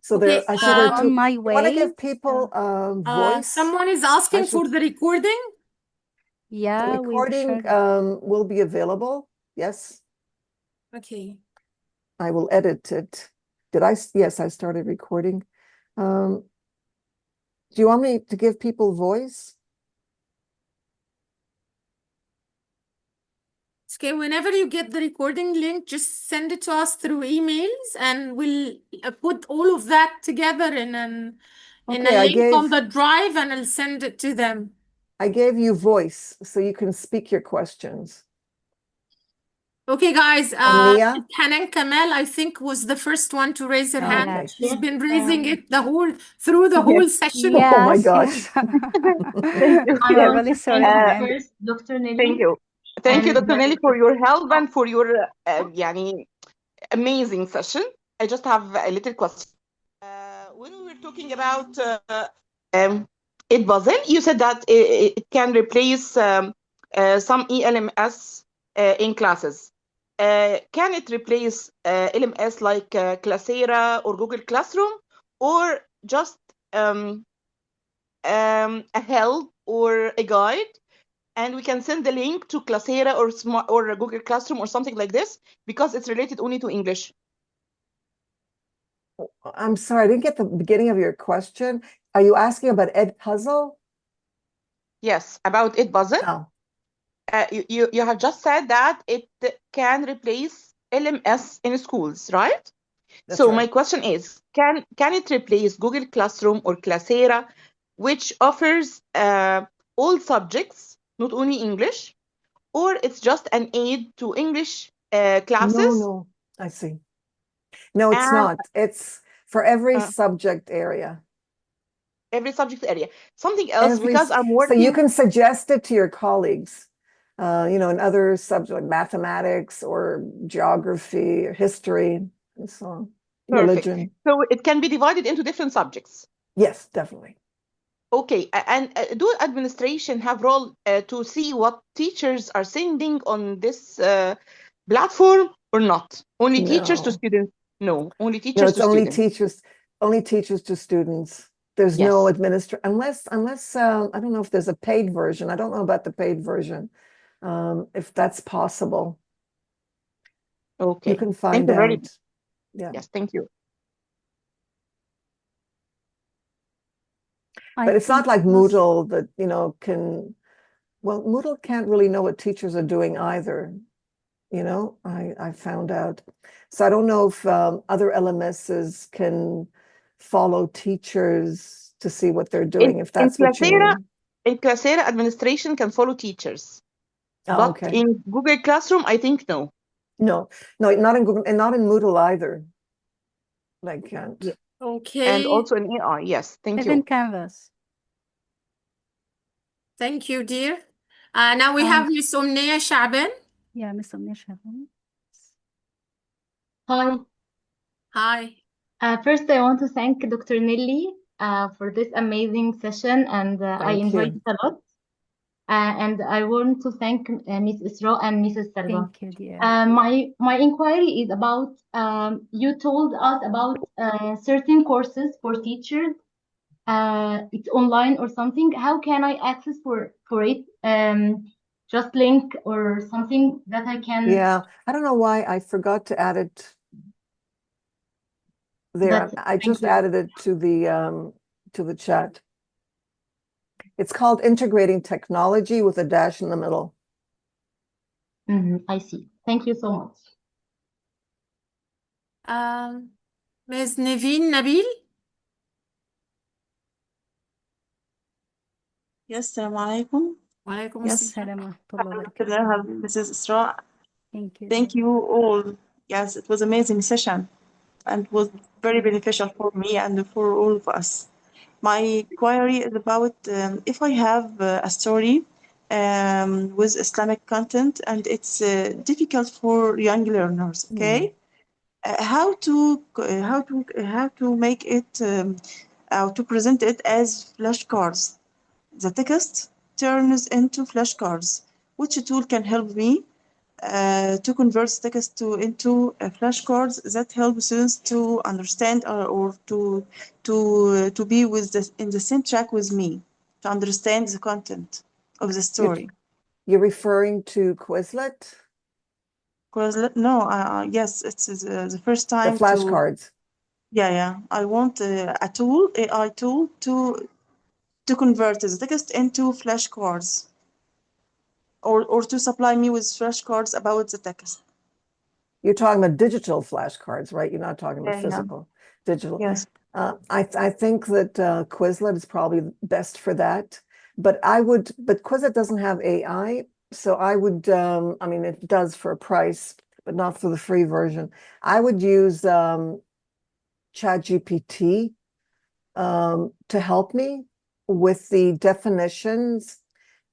So there, Okay, I see there are on two. my You want to way. give people voice? someone is asking for the recording. Yeah, The we will recording share. will be available. Yes, Okay. I will edit it. Did I? Yes, I started recording. Do you want me to give people voice? Okay, whenever you get the recording link, just send it to us through emails and we'll put all of that together in a link on the drive and I'll send it to them. I gave you voice so you can speak your questions. Okay, guys, Mia? Hanan Kamal, I think, was the first one to raise her hand. Okay. She's been raising it through the whole session. Yes, Oh my gosh. Thank you. I'm really sorry. First, Dr. Nellie. Thank you. Thank you, Dr. Nellie, for your help and for your amazing session. I just have a little question. When we were talking about Edpuzzle, you said that it can replace some ELMS in classes. Can it replace LMS like Classera or Google Classroom, or just a help or a guide? And we can send the link to Classera or Google Classroom or something like this because it's related only to English. I'm sorry, I didn't get the beginning of your question. Are you asking about Edpuzzle? Yes, about Edpuzzle. Oh, You have just said that it can replace LMS in schools, right? that's So right. my question is, can it replace Google Classroom or Classera, which offers all subjects, not only English, or it's just an aid to English classes? No, I see. No, it's And not. It's for every uh, subject area. every subject area. Something else, because I'm So you working. can suggest it to your colleagues, in other subjects like mathematics or geography or history and so on, Perfect. religion. So it can be divided into different subjects. Yes, definitely. Okay, and do administration have role to see what teachers are sending on this platform or not? Only teachers to No, students? No, only no, teachers it's to students. only teachers to students. There's no Yes. unless I don't know if there's a paid version. I don't know about the paid version. If that's possible, you Okay. can Thank find you very out. much. Yeah. Yes, thank you. But it's not like think this- Moodle that, well, Moodle can't really know what teachers are doing either. I found out. So I don't know if other LMSs can follow teachers to see what they're doing, if that's what you mean. In Classera, administration can follow teachers. Oh, But okay. in Google Classroom, I think no. No, not in Google and not in Moodle either. They can't. Yeah. And Okay, also in AI, yes, thank Even you. Canvas. thank you, dear. Now we have Miss Omnia Shaban. Yeah, Miss Omnisha. Hi. Hi. First, I want to thank Dr. Nellie for this amazing session, and I Thank enjoyed you. it a lot. And I want to thank Ms. Isra and Mrs. Salwa. Thank you, dear. My inquiry is about you told us about certain courses for teachers. It's online or something. How can I access for it? Just link or something that I can. Yeah, I don't know why I forgot to add it there. I Thank just you. added it to the chat. It's called Integrating Technology with a dash in the middle. I see. Thank you so much. Ms. Naveen Nabil. Yes, Assalamu alaikum. Walaikum Yes, assalam. Salam wa rahmatullahi wa Dr. barakatuh. Nahal, Mrs. Isra, Thank you. thank you all. Yes, it was amazing session and was very beneficial for me and for all of us. My query is about if I have a story with Islamic content and it's difficult for young learners, okay? How to make it to present it as flashcards. The text turns into flashcards. Which tool can help me to convert text into flashcards that help students to understand or to be in the same track with me, to understand the content of the story. You're referring to Quizlet? Quizlet? No, yes, it's the first The time flashcards. Yeah. I want a tool, AI tool, to convert the text into flashcards. Or to supply me with flashcards about the text. You're talking about digital flashcards, right? You're not talking about Yeah. physical, digital. Yes. I think that Quizlet is probably best for that. But Quizlet doesn't have AI, so I would, it does for a price, but not for the free version. I would use ChatGPT to help me with the definitions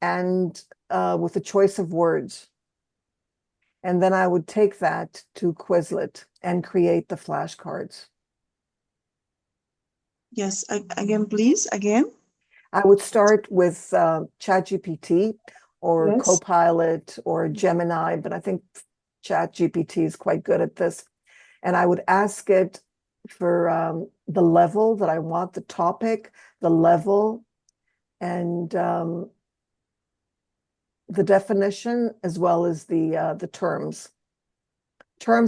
and with the choice of words. And then I would take that to Quizlet and create the flashcards. Yes, again, please, again. I would start with ChatGPT or Yes. Copilot or Gemini, but I think ChatGPT is quite good at this. And I would ask it for the level that I want, the topic, the level, and the definition, as well as the terms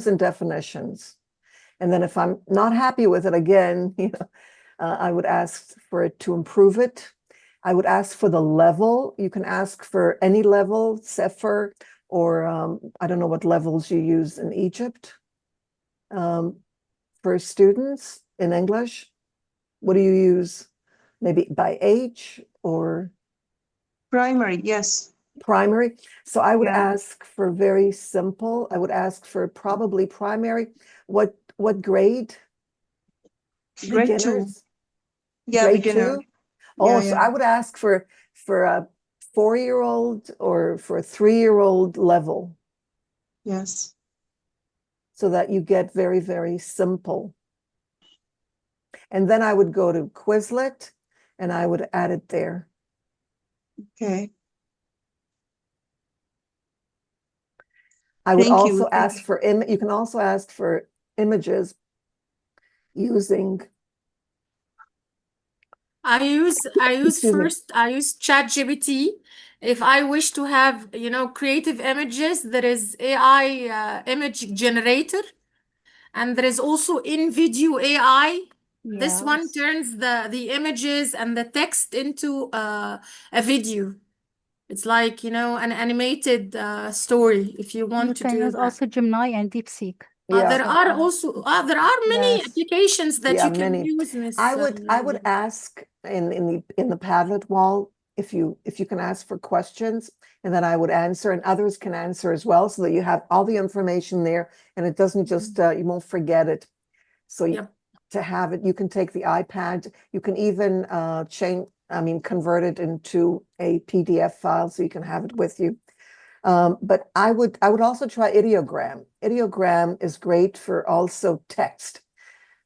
and definitions. And then if I'm not happy with it again, I would ask for it to improve it. I would ask for the level. You can ask for any level, Sefer, or I don't know what levels you use in Egypt. For students in English, what do you use? Maybe by age or? Primary, yes. Primary. So I would Yeah. ask for very simple. I would ask for probably primary. What grade? Grade 2. Beginners? Yeah, Grade beginner. 2? Oh, so Yeah. I would ask for a 4-year-old or for a 3-year-old level, Yes. so that you get very, very simple. And then I would go to Quizlet and I would add it there. Okay. I would Thank you. also ask for you can also ask for images using. I use Excuse me. first, I use ChatGPT. If I wish to have, creative images, there is AI image generator, and there is also in video AI. This one Yes. turns the images and the text into a video. It's like, an animated story if you You want to can do use that. also Gemini and DeepSeek. Yeah. There are also there are many Yes. applications that Yeah, you can many. use, Miss. I would ask in the Padlet wall if you can ask for questions, and then I would answer, and others can answer as well, so that you have all the information there, and it doesn't just you won't forget it. So Yep. to have it, you can take the iPad. You can even convert it into a PDF file, so you can have it with you. But I would also try ideogram. Ideogram is great for also text.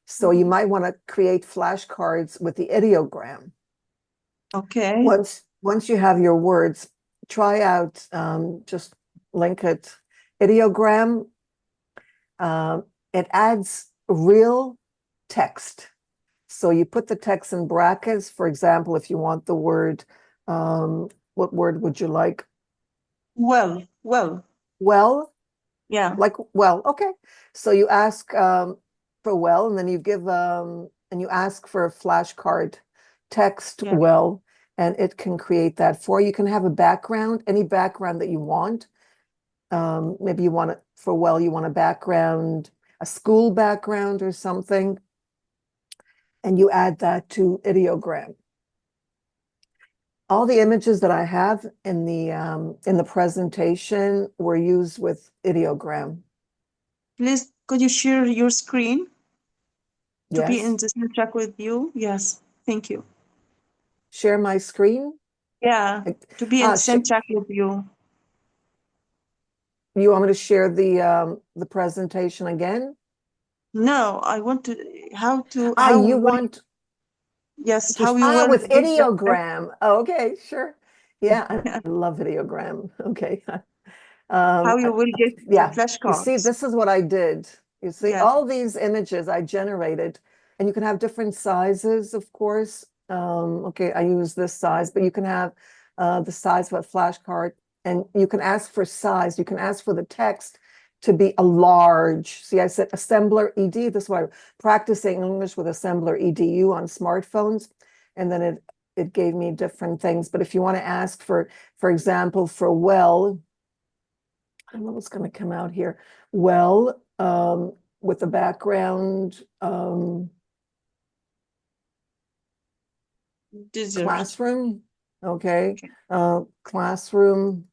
So you might want to create flashcards with the ideogram. Okay. Once you have your words, try out, just link it, ideogram. It adds real text. So you put the text in brackets. For example, if you want the word, what word would you like? Well. Well? Yeah. Like, well, okay. So you ask for well, and then you give and you ask for a flashcard text Yeah. well, and it can create that for you. You can have a background, any background that you want. Maybe you want it for well, you want a background, a school background or something, and you add that to ideogram. All the images that I have in the presentation were used with ideogram. Please, could you share your screen to be in Yes. the same track with you? Yes. Thank you. Share my screen? Yeah. To be in the same track with you. You want me to share the presentation again? No, I want to how to You want yes, how you will with give the- ideogram. Oh, okay, sure. Yeah, Yeah. I love ideogram. Okay. How you will get the Yeah, you see, flashcards. this is what I did. You see, Yeah. all these images I generated, and you can have different sizes, of course. Okay, I use this size, but you can have the size of a flashcard, and you can ask for size. You can ask for the text to be a large. See, I said Assemblr EDU. This is why I'm practicing English with Assemblr EDU on smartphones, and then it gave me different things. But if you want to ask for example, for well, I don't know what's going to come out here. Well, with the background, Dessert. classroom. Okay. Classroom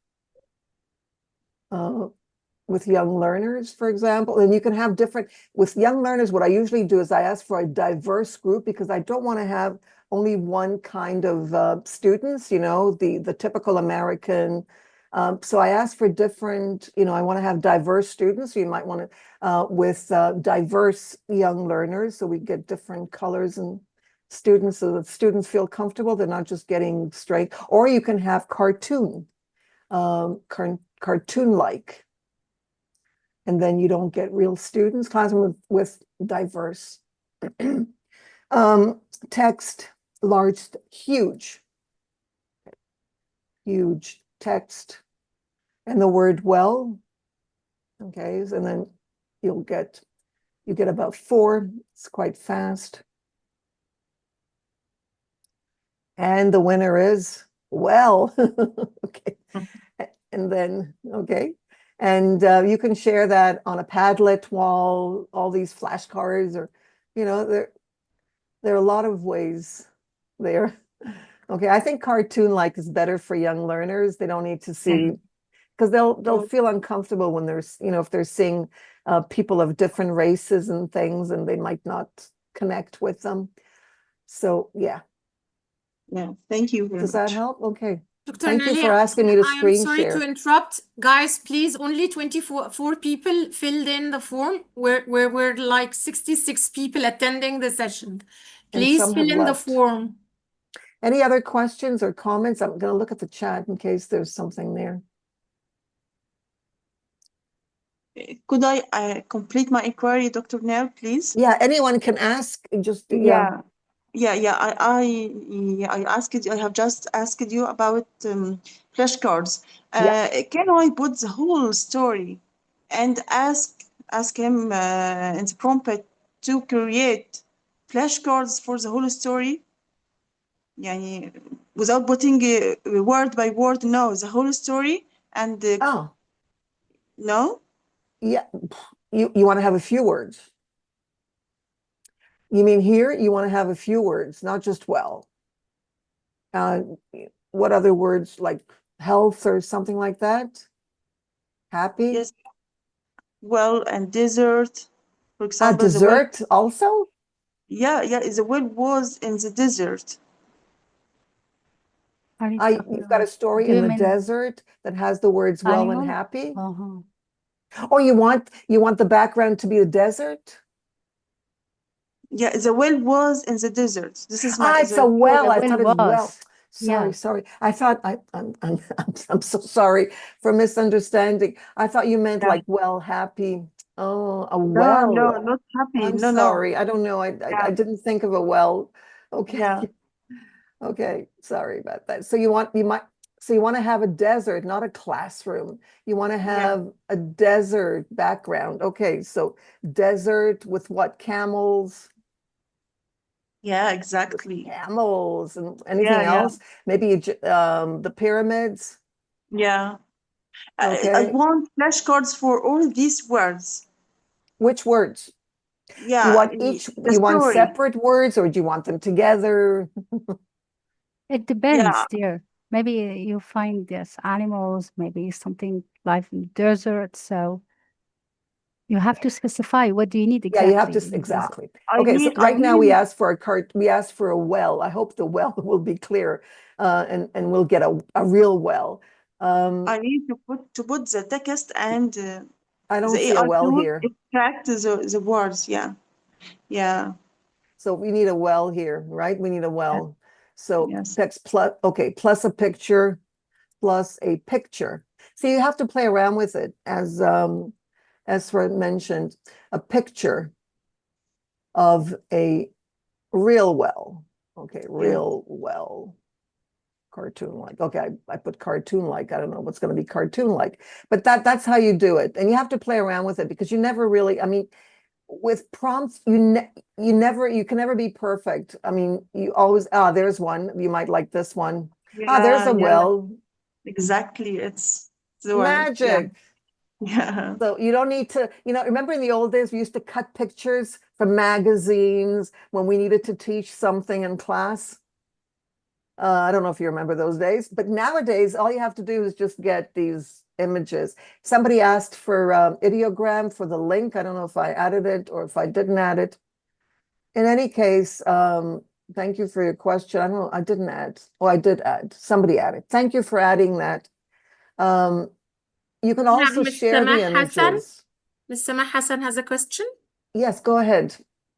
with young learners, for example. And you can have different, with young learners, what I usually do is I ask for a diverse group, because I don't want to have only one kind of students, the typical American. So I ask for different, I want to have diverse students. So you might want to, with diverse young learners, so we get different colors and students, so that students feel comfortable. They're not just getting straight. Or you can have cartoon-like. And then you don't get real students. Classroom with diverse. Text, large, huge text, and the word well. Okay, and then you'll get You get about 4. It's quite fast. And the winner is well. Okay. And then, okay. And you can share that on a Padlet wall, all these flashcards, or, you know, there are a lot of ways there. Okay, I think cartoon-like is better for young learners. They don't need to see, because they'll feel uncomfortable when there's, you know, if they're seeing people of different races and things, and they might not connect with them. So yeah. Yeah, thank you very Does that much. help? Okay. Dr. Thank you Nellie, for asking me to I am screen sorry share. to interrupt. Guys, please, only 24 people filled in the form. We're like 66 people attending the session. And Please some have fill in the left. form. Any other questions or comments? I'm going to look at the chat in case there's something there. Could I complete my inquiry, Dr. Nell, please? Yeah, anyone can ask. Just yeah. I asked. I have just asked you about flashcards. Yeah. Can I put the whole story and ask him in the prompt to create flashcards for the whole story? يعني without putting word by word, no, the whole story and Oh, no. yeah. You want to have a few words. You mean here you want to have a few words, not just well. What other words, like health or something like that? Happy? Yes. Well, and dessert, for example. Dessert also? Yeah, the well was in the desert. You've got a story in the desert that has the words well and happy? Oh, you want the background to be the desert? Yeah, the well was in the desert. This is my. It's a well. I thought it was well. Sorry. I thought I'm so sorry for misunderstanding. I thought you meant like well, happy. Oh, a well. No, not happy. I'm No, sorry. I don't know. I didn't think of a well. Okay. Yeah. Okay. Sorry about that. So you want to have a desert, not a classroom. You want to have a desert background. Okay. So desert with what? Camels? Yeah, exactly. Camels and anything else? Maybe the pyramids? Yeah. Okay. I want flashcards for all these words. Which words? Yeah. You want separate words, or do you want them together? It depends, dear. Maybe you find this animals, maybe something life in the desert. So you have to specify what do you need exactly. Yeah, you have to exactly. Okay, so right now we asked for a well. I hope the well will be clear, and we'll get a real well. I need to put the text and I don't see a well here. Extract the words. Yeah, yeah. So we need a well here, right? We need a well. So text plus a picture, plus a picture. So you have to play around with it, as Fred mentioned, a picture of a real well. Okay, real well. Cartoon-like. Okay, I put cartoon-like. I don't know what's going to be cartoon-like, but that's how you do it. And you have to play around with it, because you never really, I mean, with prompts, you can never be perfect. I mean, you always, there's one. You might like this one. There's a well. Exactly. It's the magic. Yeah. So you don't need to, remember in the old days, we used to cut pictures from magazines when we needed to teach something in class. I don't know if you remember those days, but nowadays, all you have to do is just get these images. Somebody asked for ideogram for the link. I don't know if I added it or if I didn't add it. In any case, thank you for your question. I don't know, I didn't add. Oh, I did add. Somebody added. Thank you for adding that. You can also share the images. Ms. Samah Hassan has a question. Yes, go ahead.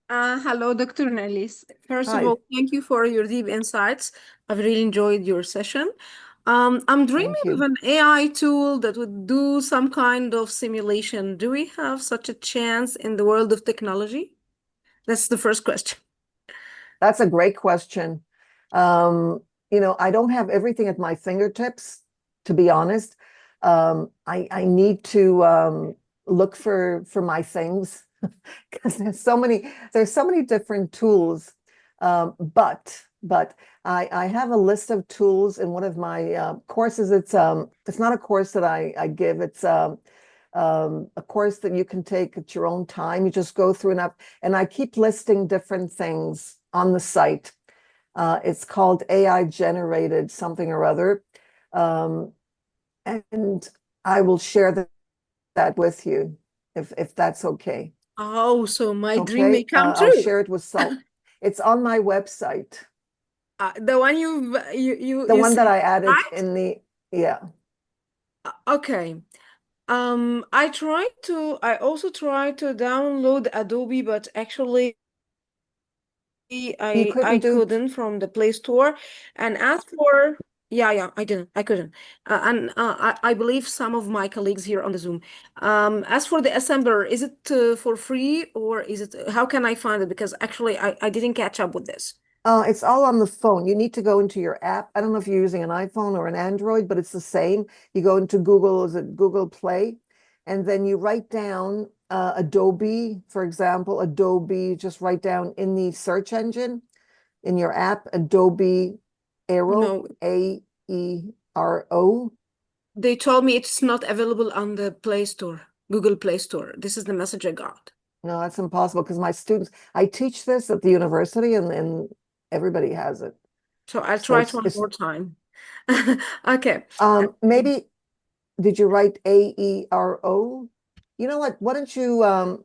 Hello, Dr. Nellie. First Hi. of all, thank you for your deep insights. I've really enjoyed your session. I'm dreaming of an AI tool that would do some kind of simulation. Do we have such a chance in the world of technology? That's the first question. That's a great question. I don't have everything at my fingertips, to be honest. I need to look for my things. because there's so many different tools. But I have a list of tools in one of my courses. It's not a course that I give. It's a course that you can take at your own time. You just go through and I keep listing different things on the site. It's called AI generated something or other. And I will share that with you if that's okay. Oh, so my dream Okay, may come I'll true. share it with some. It's on my website. The one you The one that said, I added right? in the, yeah. Okay. I also tried to download Adobe, but actually I couldn't from the Play Store. And as for I couldn't. I believe some of my colleagues here on the Zoom. As for the Assembler, is it for free or is it, how can I find it? Because actually I didn't catch up with this. It's all on the phone. You need to go into your app. I don't know if you're using an iPhone or an Android, but it's the same. You go into Google, is it Google Play? And then you write down Adobe, for example, Adobe, just write down in the search engine in your app, Adobe Aero, No. AERO. They told me it's not available on the Play Store, Google Play Store. This is the message I got. No, that's impossible because my students, I teach this at the university and everybody has it. So I'll try it one more time. Okay. Maybe, did you write AERO? You know what? Why don't you,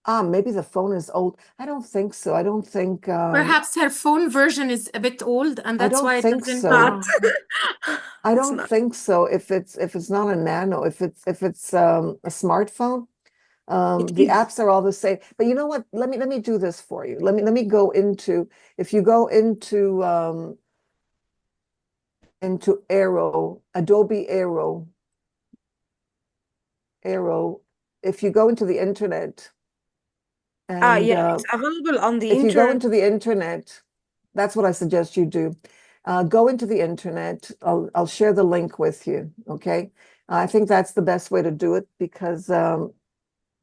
maybe the phone is old. I don't think so. I don't think. Perhaps her phone version is a bit old, and that's why it doesn't so. I It's don't not. think so. If it's not a nano, if it's a smartphone, the apps are all the same. But you know what? Let me do this for you. Let me go into, if you go into Aero, Adobe Aero, if you go into the internet and yeah, it's available on the if you go internet. into the internet, that's what I suggest you do. Go into the internet. I'll share the link with you. Okay. I think that's the best way to do it because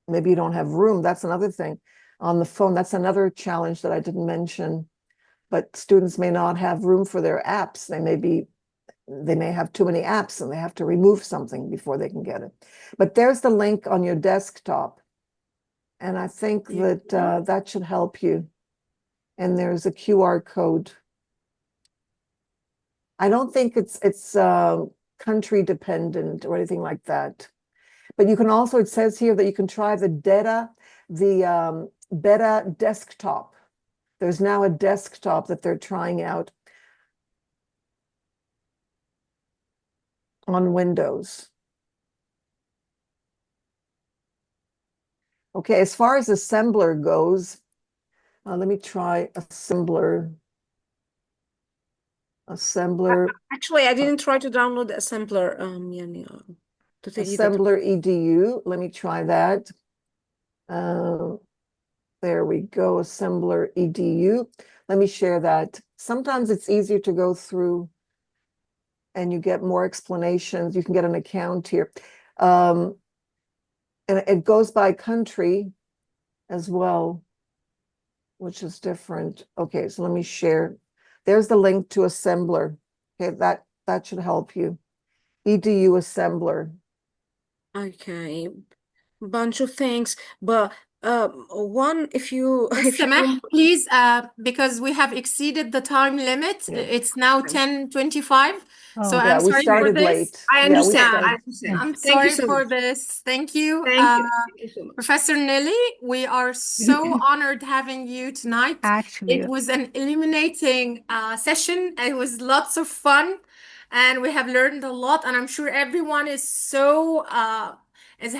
maybe you don't have room. That's another thing on the phone. That's another challenge that I didn't mention. But students may not have room for their apps. They may have too many apps and they have to remove something before they can get it. But there's the link on your desktop. And I think that that should help you. And there's a QR code. I don't think it's country dependent or anything like that. But you can also, it says here that you can try the Beta desktop. There's now a desktop that they're trying out on Windows. Okay, as far as Assembler goes, let me try Assembler. Actually, I didn't try to download the Assembler. To tell you the truth. Assemblr EDU. Let me try that. There we go, Assemblr EDU. Let me share that. Sometimes it's easier to go through and you get more explanations. You can get an account here. And it goes by country as well, which is different. Okay, so let me share. There's the link to Assembler. Okay, that should help you. EDU Assembler. Okay, bunch of things, but one, if you Samah, please, because we have exceeded the time limit. It's now 10:25. So I'm we sorry for started this. late. I understand. I understand. I'm Thank you sorry so for much. this. Thank you. Thank you. Thank you so much. Professor Nellie, we are so honored having you tonight. Actually, It was an illuminating session. It was lots of fun, and we have learned a lot. And I'm sure everyone is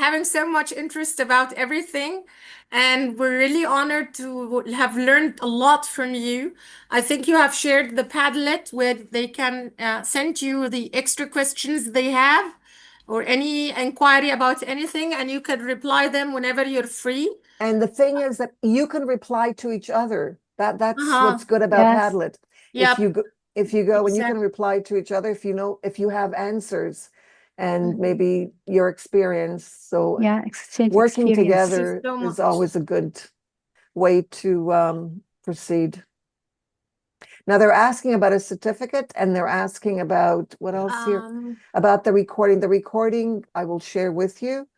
having so much interest about everything. And we're really honored to have learned a lot from you. I think you have shared the Padlet where they can send you the extra questions they have or any inquiry about anything, and you can reply them whenever you're free. And the thing is that you can reply to each other. That's what's good about Padlet. Yep. If you go and you Exactly. can reply to each other, if you have answers, and maybe your experience. So Yeah, exchange working experience. together so is much. always a good way to proceed. Now they're asking about a certificate, and they're asking about what else here? About the recording. The recording I will share with you.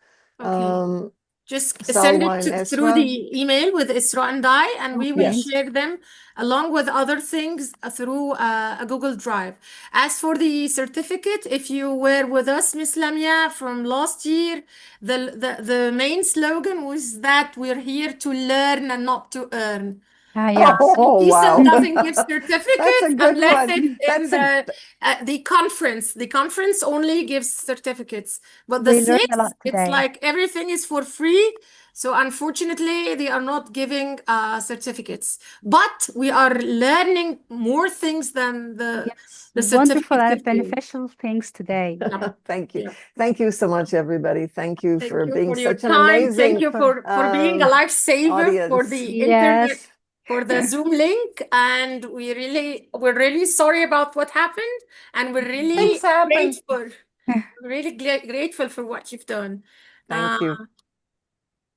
Okay. Just send Salwa it and through Esra. the email with Isra and I, and we will Yes. share them along with other things through a Google Drive. As for the certificate, if you were with us, Miss Lamia, from last year, the main slogan was that we're here to learn and not to earn. Yeah. Oh, wow. TESOL doesn't give certificates That's a good unless one. it's in the conference. The conference only gives certificates. But the We learned a SIGs, lot it's today. like everything is for free. So unfortunately, they are not giving certificates. But we are learning more things than the Wonderful certificate and gives you. beneficial things today. Thank you. Thank you so much, everybody. Thank you Thank for you being for your such an time. amazing Thank you for being a lifesaver for audience. the Yes. internet, for the Zoom link. And we're really sorry about what happened. And we're really Things happen. grateful. Really grateful for what you've done. Thank you.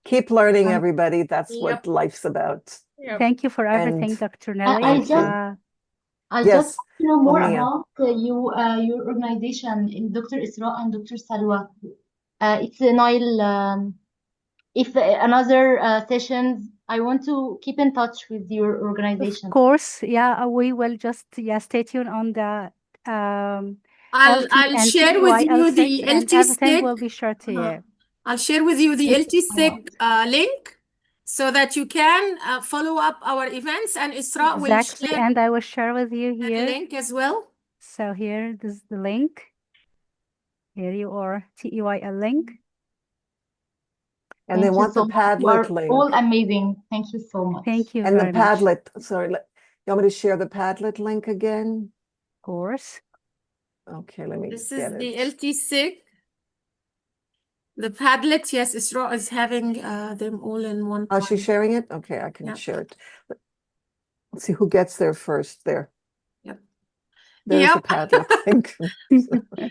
Keep learning, Um, everybody. That's Yep. what life's about. Yep. Thank you for everything, And Dr. Nellie. I thank you. I Yes, just want to know more Omnia. about your organization in Dr. Isra and Dr. Salwa. It's a Nile. If another sessions, I want to keep in touch with your Of organization. course, yeah, we will just stay tuned on the I'll LT and share with TEYL you the SIG, and LT everything SIG. will be shared to you. I'll share with you the Thank LT you so SIG much. link so that you can follow up our events, and Isra will Exactly, share and I will share with you the here. link as well. So here, this is the link. Here you are, TEYL link. And they Thank you want the so much. You Padlet are link. all amazing. Thank you so much. Thank you And the very much. Padlet, sorry, you want me to share the Padlet link again? Of course. Okay, let me This get is the it. LT SIG. The Padlet, yes, Isra is having them all in one Oh, time. she's sharing it? Okay, I can Yeah. share it. Let's see who gets there first. There. Yep. There's Yep. the Padlet link.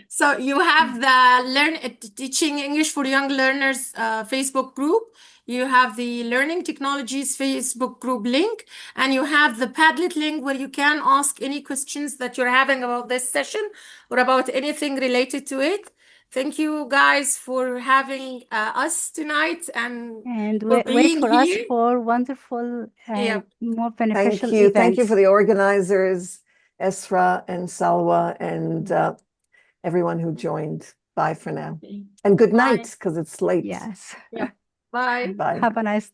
So you have the Teaching English for Young Learners Facebook group. You have the Learning Technologies Facebook group link, and you have the Padlet link where you can ask any questions that you're having about this session or about anything related to it. Thank you guys for having us tonight and for wait being for us here. for wonderful and more beneficial Thank you. events. Thank you for the organizers, Esra and Salwa, and everyone who joined. Bye for now. And good night, because it's late. Yes. Yep. Bye. Bye. Have a nice